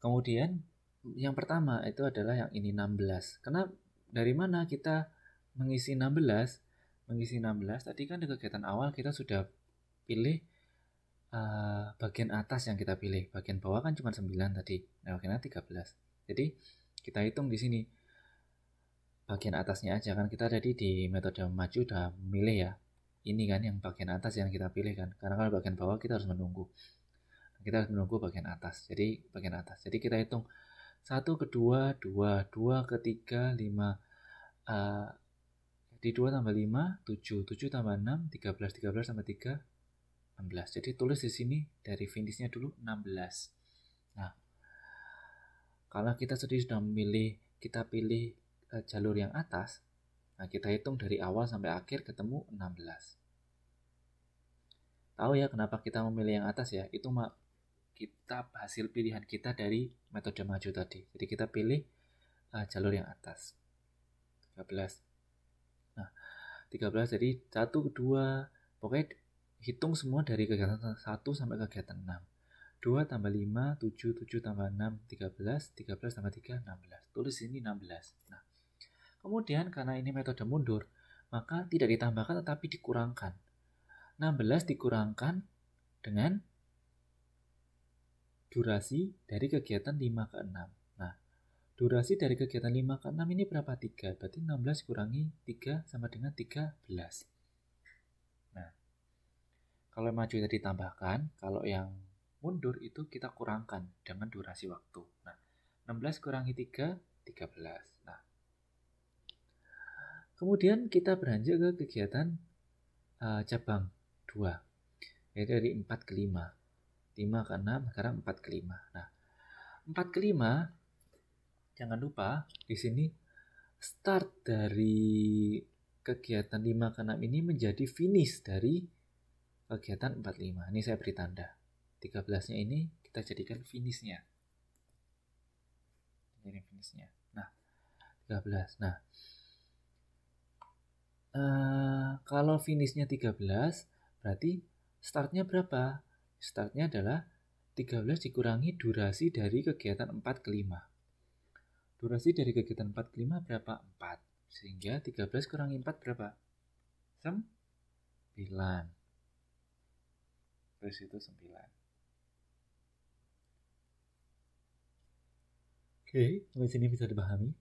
kemudian yang pertama itu adalah yang ini 16. Karena dari mana kita mengisi 16 tadi kan di kegiatan awal kita sudah pilih bagian atas yang kita pilih, bagian bawah kan cuma 9 tadi, nah bagian 13. Jadi kita hitung di sini bagian atasnya aja, kan kita tadi di metode maju udah milih ya, ini kan yang bagian atas yang kita pilih kan, karena kalau bagian bawah kita harus menunggu, bagian atas. Jadi bagian atas, jadi kita hitung 1 ke 2, 2 ke 3, 5, di 2 tambah 5, 7 tambah 6, 13 tambah 3, 16. Jadi tulis di sini dari finishnya dulu 16. Nah, kalau kita sudah memilih, kita pilih jalur yang atas, nah kita hitung dari awal sampai akhir ketemu 16. Tahu ya kenapa kita memilih yang atas ya? Itu kita hasil pilihan kita dari metode maju tadi. Jadi kita pilih jalur yang atas. 13. Nah, 13 jadi 1, 2, pokoknya hitung semua dari kegiatan 1 sampai kegiatan 6. 2 tambah 5, 7 tambah 6, 13 tambah 3, 16. Tulis ini 16. Nah, kemudian karena ini metode mundur, maka tidak ditambahkan tetapi dikurangkan. 16 dikurangkan dengan durasi dari kegiatan 5 ke 6. Nah, durasi dari kegiatan 5 ke 6 ini berapa? 3. Berarti 16 kurangi 3 sama dengan 13. Nah, kalau yang maju tadi ditambahkan, kalau yang mundur itu kita kurangkan dengan durasi waktu. Nah, 16 kurangi 3, 13. Nah, kemudian kita beranjak ke kegiatan cabang 2, yaitu dari 4 ke 5. 5 ke 6, sekarang 4 ke 5. Nah, 4 ke 5, jangan lupa di sini start dari kegiatan 5 ke 6 ini menjadi finish dari kegiatan 4 ke 5. Ini saya beri tanda. 13-nya ini kita jadikan finishnya. Jadi finishnya. Nah, 13. Nah, kalau finishnya 13, berarti startnya berapa? Startnya adalah 13 dikurangi durasi dari kegiatan 4 ke 5. Durasi dari kegiatan 4 ke 5 berapa? 4. Sehingga 13 kurangi 4 berapa? 9. Terus itu 9. Oke, sampai sini bisa dipahami.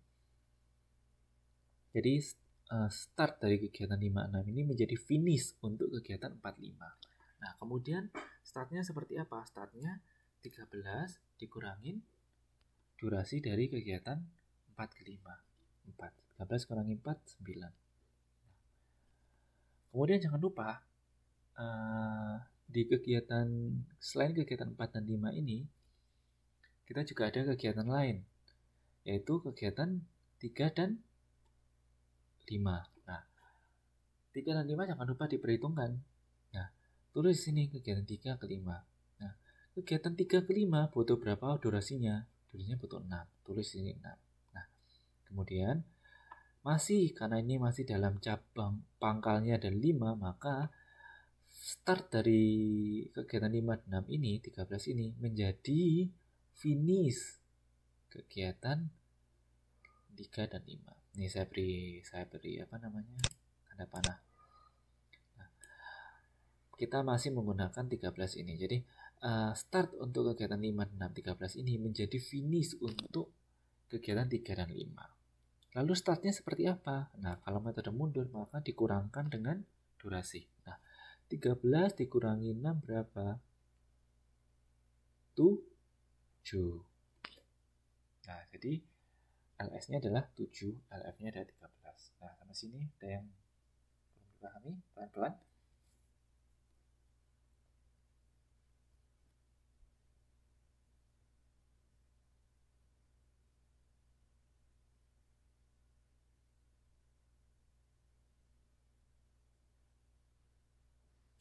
Jadi start dari kegiatan 5-6 ini menjadi finish untuk kegiatan 4-5. Nah, kemudian startnya seperti apa? Startnya 13 dikurangin durasi dari kegiatan 4 ke 5. 13 kurangi 4, 9. Kemudian jangan lupa, di kegiatan, selain kegiatan 4 dan 5 ini, kita juga ada kegiatan lain, yaitu kegiatan 3 dan 5. Nah, 3 dan 5 jangan lupa diperhitungkan. Nah, tulis sini kegiatan 3 ke 5. Nah, kegiatan 3 ke 5 butuh berapa durasinya? Durasinya butuh 6. Tulis sini 6. Nah, kemudian karena ini masih dalam cabang pangkalnya ada 5, maka start dari kegiatan 5 dan 6 ini, 13 ini menjadi finish kegiatan 3 dan 5. Ini saya beri tanda panah. Nah, kita masih menggunakan 13 ini. Jadi start untuk kegiatan 5 dan 6, 13 ini menjadi finish untuk kegiatan 3 dan 5. Lalu startnya seperti apa? Nah, kalau metode mundur maka dikurangkan dengan durasi. Nah, 13 dikurangi 6 berapa? 7. Nah, jadi LS-nya adalah 7, LF-nya adalah 13. Nah, sampai sini ada yang belum dipahami? Pelan-pelan.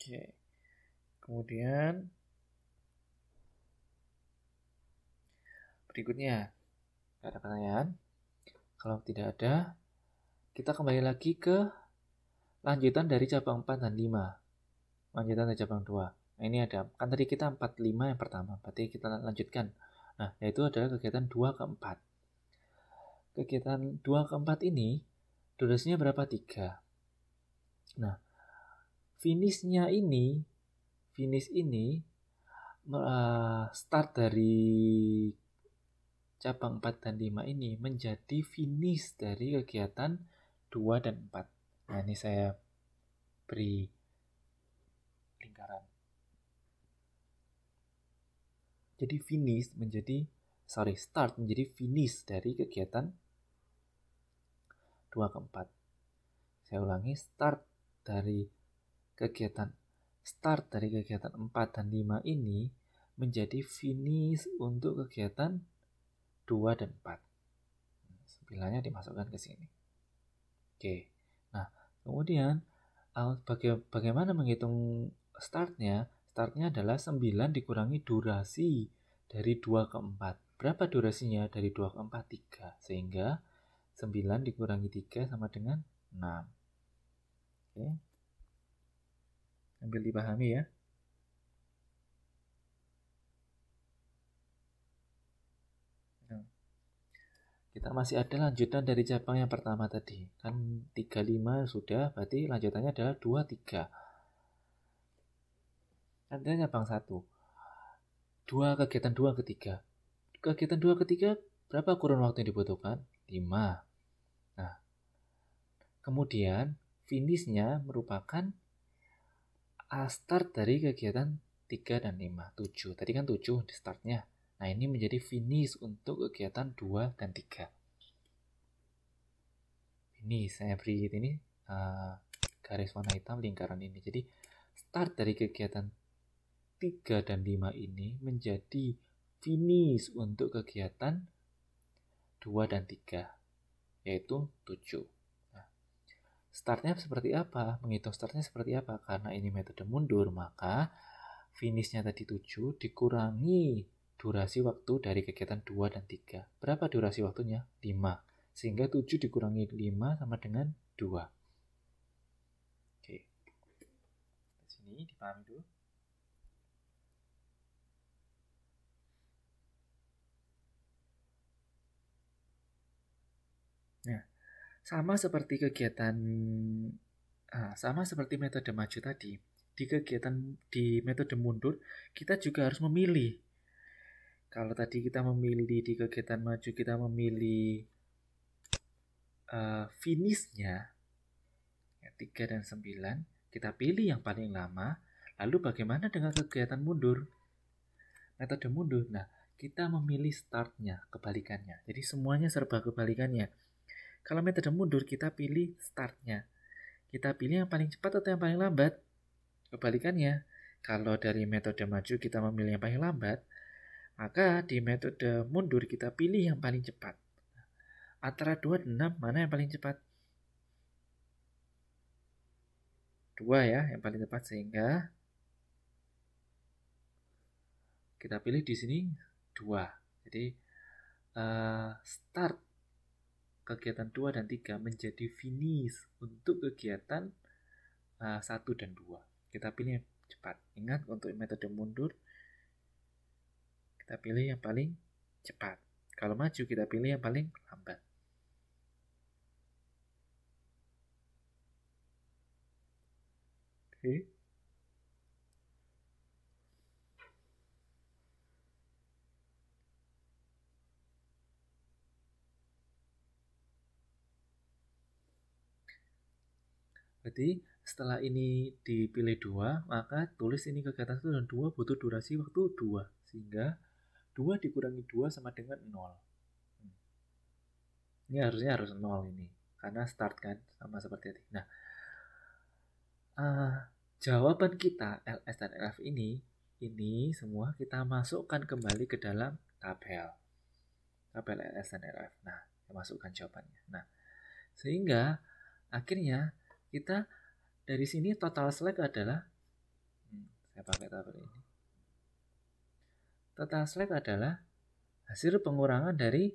Oke. Kemudian berikutnya, ada pertanyaan? Kalau tidak ada, kita kembali lagi ke lanjutan dari cabang 4 dan 5. Lanjutan dari cabang 2. Nah, ini ada, kan tadi kita 4, 5 yang pertama, berarti kita lanjutkan. Nah, yaitu adalah kegiatan 2 ke 4. Kegiatan 2 ke 4 ini Durasinya berapa? 3. Nah, finish ini start dari cabang 4 dan 5 ini menjadi finish dari kegiatan 2 dan 4. Nah, ini saya beri lingkaran. Jadi start menjadi finish dari kegiatan 2 ke 4. Saya ulangi, start dari kegiatan 4 dan 5 ini menjadi finish untuk kegiatan 2 dan 4. 9-nya dimasukkan ke sini. Oke. Nah, kemudian bagaimana menghitung startnya? Startnya adalah 9 dikurangi durasi dari 2 ke 4. Berapa durasinya dari 2 ke 4? 3. Sehingga 9 dikurangi 3 sama dengan 6. Oke. Sambil dipahami ya. Kita masih ada lanjutan dari cabang yang pertama tadi. Kan 35 sudah, berarti lanjutannya adalah 23. Nanti cabang 1. Kegiatan 2 ketiga. Kegiatan 2 ketiga berapa kurun waktu yang dibutuhkan? 5. Nah, kemudian finishnya merupakan start dari kegiatan 3 dan 5. 7. Tadi kan 7 di startnya. Nah, ini menjadi finish untuk kegiatan 2 dan 3. Ini saya beri ini garis warna hitam lingkaran ini. Jadi, start dari kegiatan 3 dan 5 ini menjadi finish untuk kegiatan 2 dan 3, yaitu 7. Nah, startnya seperti apa? Menghitung startnya seperti apa? Karena ini metode mundur, maka finishnya tadi 7 dikurangi durasi waktu dari kegiatan 2 dan 3. Berapa durasi waktunya? 5. Sehingga 7 dikurangi 5 sama dengan 2. Oke. Di sini dipahami dulu. Nah, sama seperti metode maju tadi. Di metode mundur, kita juga harus memilih. Kalau tadi kita memilih di kegiatan maju, kita memilih finishnya 3 dan 9, kita pilih yang paling lama. Lalu bagaimana dengan kegiatan mundur? Metode mundur, nah kita memilih startnya, kebalikannya. Jadi semuanya serba kebalikannya. Kalau metode mundur, kita pilih startnya. Kita pilih yang paling cepat atau yang paling lambat? Kebalikannya. Kalau dari metode maju kita memilih yang paling lambat, maka di metode mundur kita pilih yang paling cepat. Antara 2 dan 6, mana yang paling cepat? 2 ya, yang paling cepat, sehingga kita pilih di sini 2. Jadi start kegiatan 2 dan 3 menjadi finish untuk kegiatan 1 dan 2. Kita pilih yang cepat. Ingat, untuk metode mundur kita pilih yang paling cepat. Kalau maju kita pilih yang paling lambat. Oke. Berarti setelah ini dipilih 2, maka tulis ini kegiatan 1 dan 2 butuh durasi waktu 2. Sehingga 2 dikurangi 2 sama dengan 0. Ini harus 0 ini. Karena start kan, sama seperti tadi. Nah, jawaban kita LS dan LF ini semua kita masukkan kembali ke dalam tabel LS dan LF. Nah, kita masukkan jawabannya. Nah, sehingga akhirnya kita dari sini total slack adalah saya pakai tabel ini. Total slack adalah hasil pengurangan dari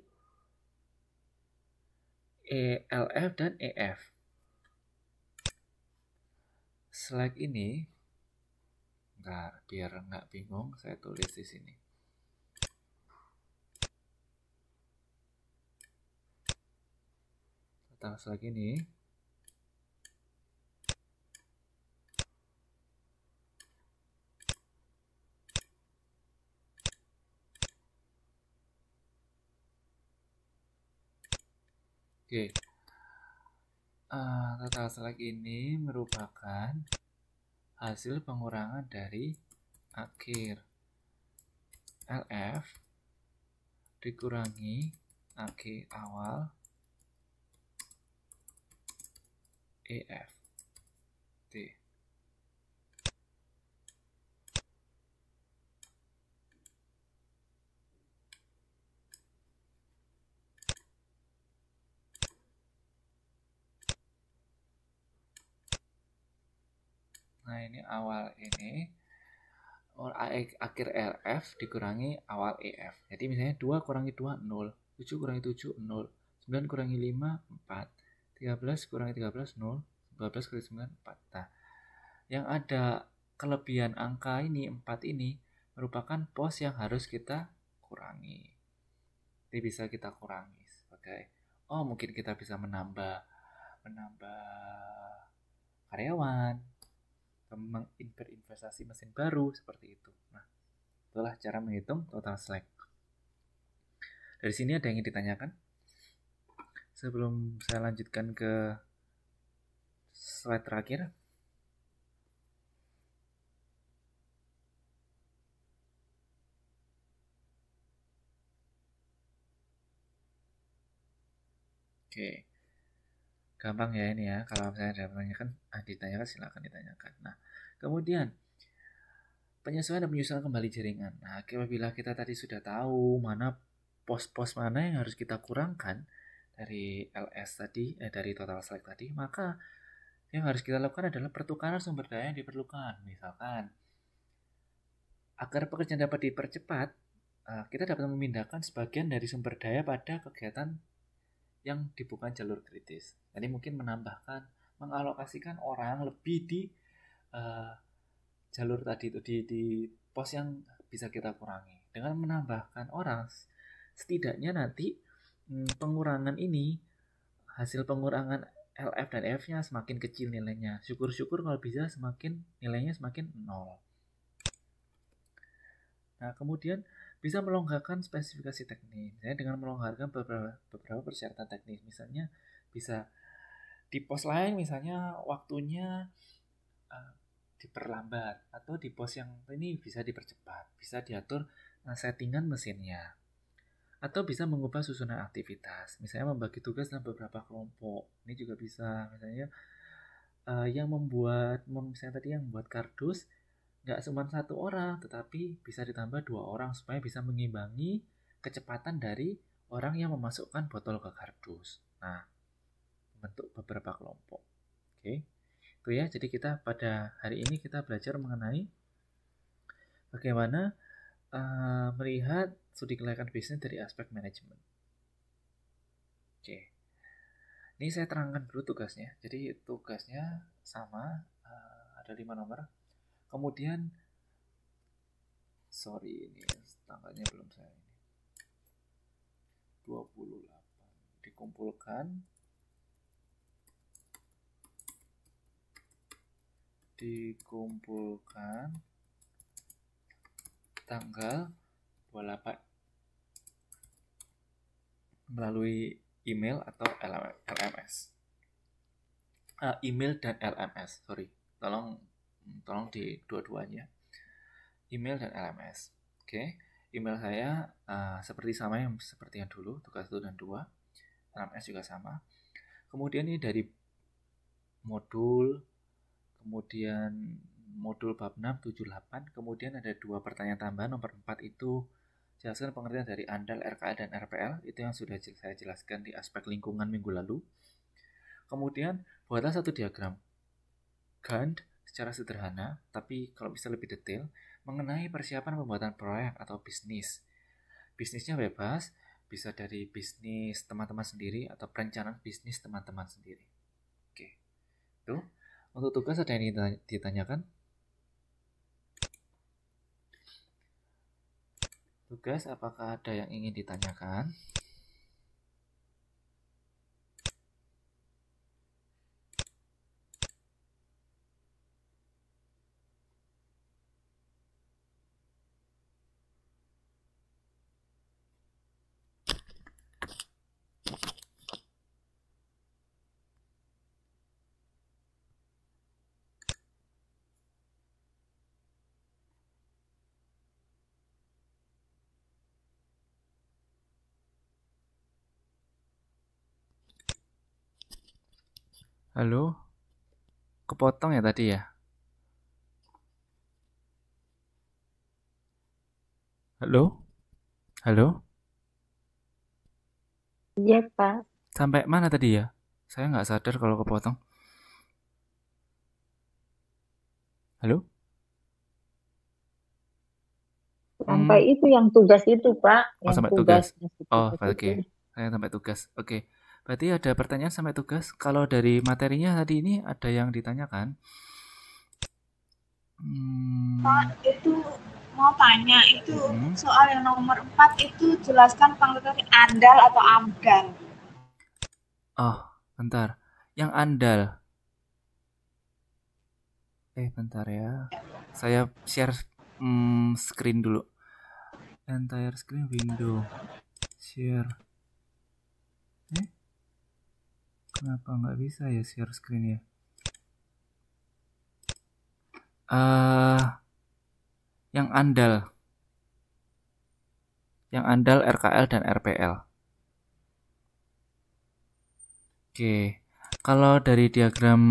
LF dan EF. Slack ini, biar nggak bingung, saya tulis di sini. total select ini oke. Total select ini merupakan hasil pengurangan dari akhir LF dikurangi akhir awal EF T. Nah, ini awal ini akhir LF dikurangi awal EF. Jadi misalnya 2 kurangi 2, 0. 7 kurangi 7, 0. 9 kurangi 5, 4. 13 kurangi 13, 0. 12 kurangi 9, 4. Nah, yang ada kelebihan angka ini, 4 ini, merupakan pos yang harus kita kurangi. Jadi bisa kita kurangi sebagai, mungkin kita bisa menambah karyawan, berinvestasi mesin baru, seperti itu. Nah, itulah cara menghitung total slack. Dari sini ada yang ingin ditanyakan? Sebelum saya lanjutkan ke slide terakhir. Oke. Gampang ya ini ya, kalau misalnya ada ditanyakan silakan ditanyakan. Nah, kemudian penyesuaian dan penyusunan kembali jaringan. Nah, apabila kita tadi sudah tahu mana pos-pos mana yang harus kita kurangkan dari LS tadi, dari total select tadi, maka yang harus kita lakukan adalah pertukaran sumber daya yang diperlukan. Misalkan, agar pekerjaan dapat dipercepat, kita dapat memindahkan sebagian dari sumber daya pada kegiatan yang bukan jalur kritis. Jadi mungkin mengalokasikan orang lebih di jalur tadi itu di pos yang bisa kita kurangi. Dengan menambahkan orang, setidaknya nanti pengurangan ini, hasil pengurangan LF dan F-nya semakin kecil nilainya. Syukur-syukur kalau bisa nilainya semakin 0. Nah, kemudian bisa melonggarkan spesifikasi teknis, misalnya dengan melonggarkan beberapa persyaratan teknis. Misalnya bisa di pos lain, misalnya waktunya diperlambat, atau di pos yang ini bisa dipercepat, bisa diatur settingan mesinnya, atau bisa mengubah susunan aktivitas, misalnya membagi tugas dalam beberapa kelompok. Ini juga bisa, misalnya yang membuat kardus nggak cuma 1 orang, tetapi bisa ditambah 2 orang supaya bisa mengimbangi kecepatan dari orang yang memasukkan botol ke kardus. Nah, bentuk beberapa kelompok. Oke, itu ya. Jadi kita pada hari ini kita belajar mengenai bagaimana melihat studi kelayakan bisnis dari aspek manajemen. Oke, ini saya terangkan dulu tugasnya. Jadi tugasnya sama, ada 5 nomor. Kemudian, ini tanggalnya belum saya ini. 28 dikumpulkan tanggal 28 melalui email atau LMS. Email dan LMS, tolong di dua-duanya, email dan LMS. Oke, email saya seperti yang dulu, tugas 1 dan 2. LMS juga sama. Kemudian ini dari modul, kemudian modul bab 6, 7, 8. Kemudian ada 2 pertanyaan tambahan. Nomor 4 itu jelaskan pengertian dari ANDAL, RKA, dan RPL. Itu yang sudah saya jelaskan di aspek lingkungan minggu lalu. Kemudian buatlah 1 diagram Gantt secara sederhana, tapi kalau bisa lebih detail, mengenai persiapan pembuatan proyek atau bisnis. Bisnisnya bebas, bisa dari bisnis teman-teman sendiri atau perencanaan bisnis teman-teman sendiri. Oke, itu. Untuk tugas ada yang ditanyakan? Tugas, apakah ada yang ingin ditanyakan? Halo? Kepotong ya tadi ya? Halo? Halo? Iya, Pak. Sampai mana tadi ya? Saya nggak sadar kalau kepotong. Halo? Sampai itu yang tugas itu, Pak. Oh, Yang sampai tugas. tugas. Oh, oke. Saya sampai tugas. Oke. Berarti ada pertanyaan sampai tugas. Kalau dari materinya tadi ini ada yang ditanyakan. Pak, itu mau tanya, itu soal yang nomor 4 itu jelaskan panggilan andal atau amdal. Oh, bentar. Yang andal. Bentar ya. Saya share screen dulu. Entire screen window. Share. Kenapa nggak bisa ya share screen ya? Yang andal. Yang andal RKL dan RPL. Oke. Kalau dari diagram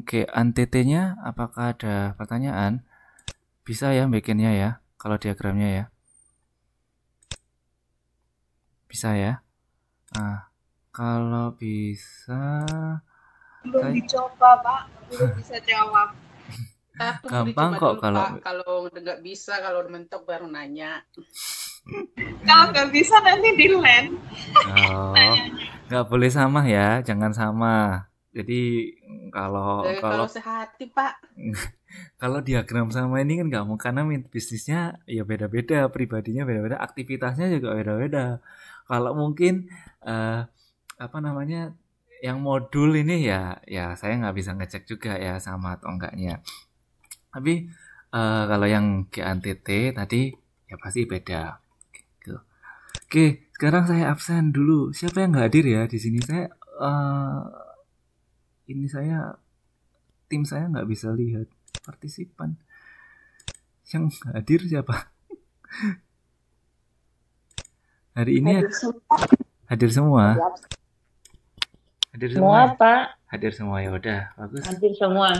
GANTT-nya apakah ada pertanyaan? Bisa ya bikinnya ya, kalau diagramnya ya. Bisa ya. Nah, kalau bisa Belum dicoba, Pak. Belum bisa jawab. gampang kok kalau nggak bisa, kalau mentok baru nanya. Kalau nggak bisa nanti di land. Oh, nggak boleh sama ya, jangan sama. Jadi kalau sehati, Pak. Kalau diagram sama ini kan nggak mau, karena bisnisnya ya beda-beda, pribadinya beda-beda, aktivitasnya juga beda-beda. Kalau mungkin apa namanya yang modul ini ya saya nggak bisa ngecek juga ya sama atau enggaknya. Tapi kalau yang GANTT tadi ya pasti beda. Gitu. Oke, sekarang saya absen dulu. Siapa yang nggak hadir ya di sini? Tim saya nggak bisa lihat partisipan. Yang hadir siapa? Hari ini hadir semua. Hadir semua, Pak. Hadir semua, ya udah, bagus. Hadir semua.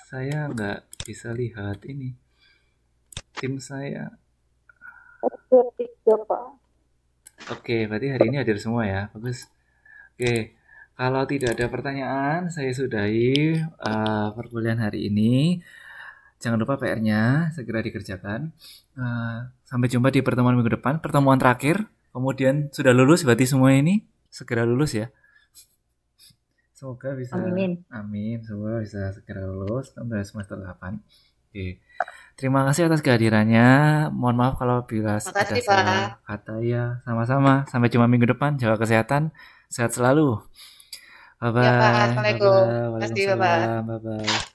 Saya nggak bisa lihat ini. Tim saya. Oke, berarti hari ini hadir semua ya, bagus. Oke, kalau tidak ada pertanyaan, saya sudahi perkuliahan hari ini. Jangan lupa PR-nya segera dikerjakan. Sampai jumpa di pertemuan minggu depan, pertemuan terakhir. Kemudian sudah lulus berarti semua ini segera lulus ya. Semoga bisa. Amin. Semoga bisa segera lulus sampai semester 8. Oke. Terima kasih atas kehadirannya. Mohon maaf kalau bila ada salah kata ya. Sama-sama. Sampai jumpa minggu depan. Jaga kesehatan. Sehat selalu. Bye-bye. Ya, Pak. Assalamualaikum. Waalaikumsalam. Bye-bye.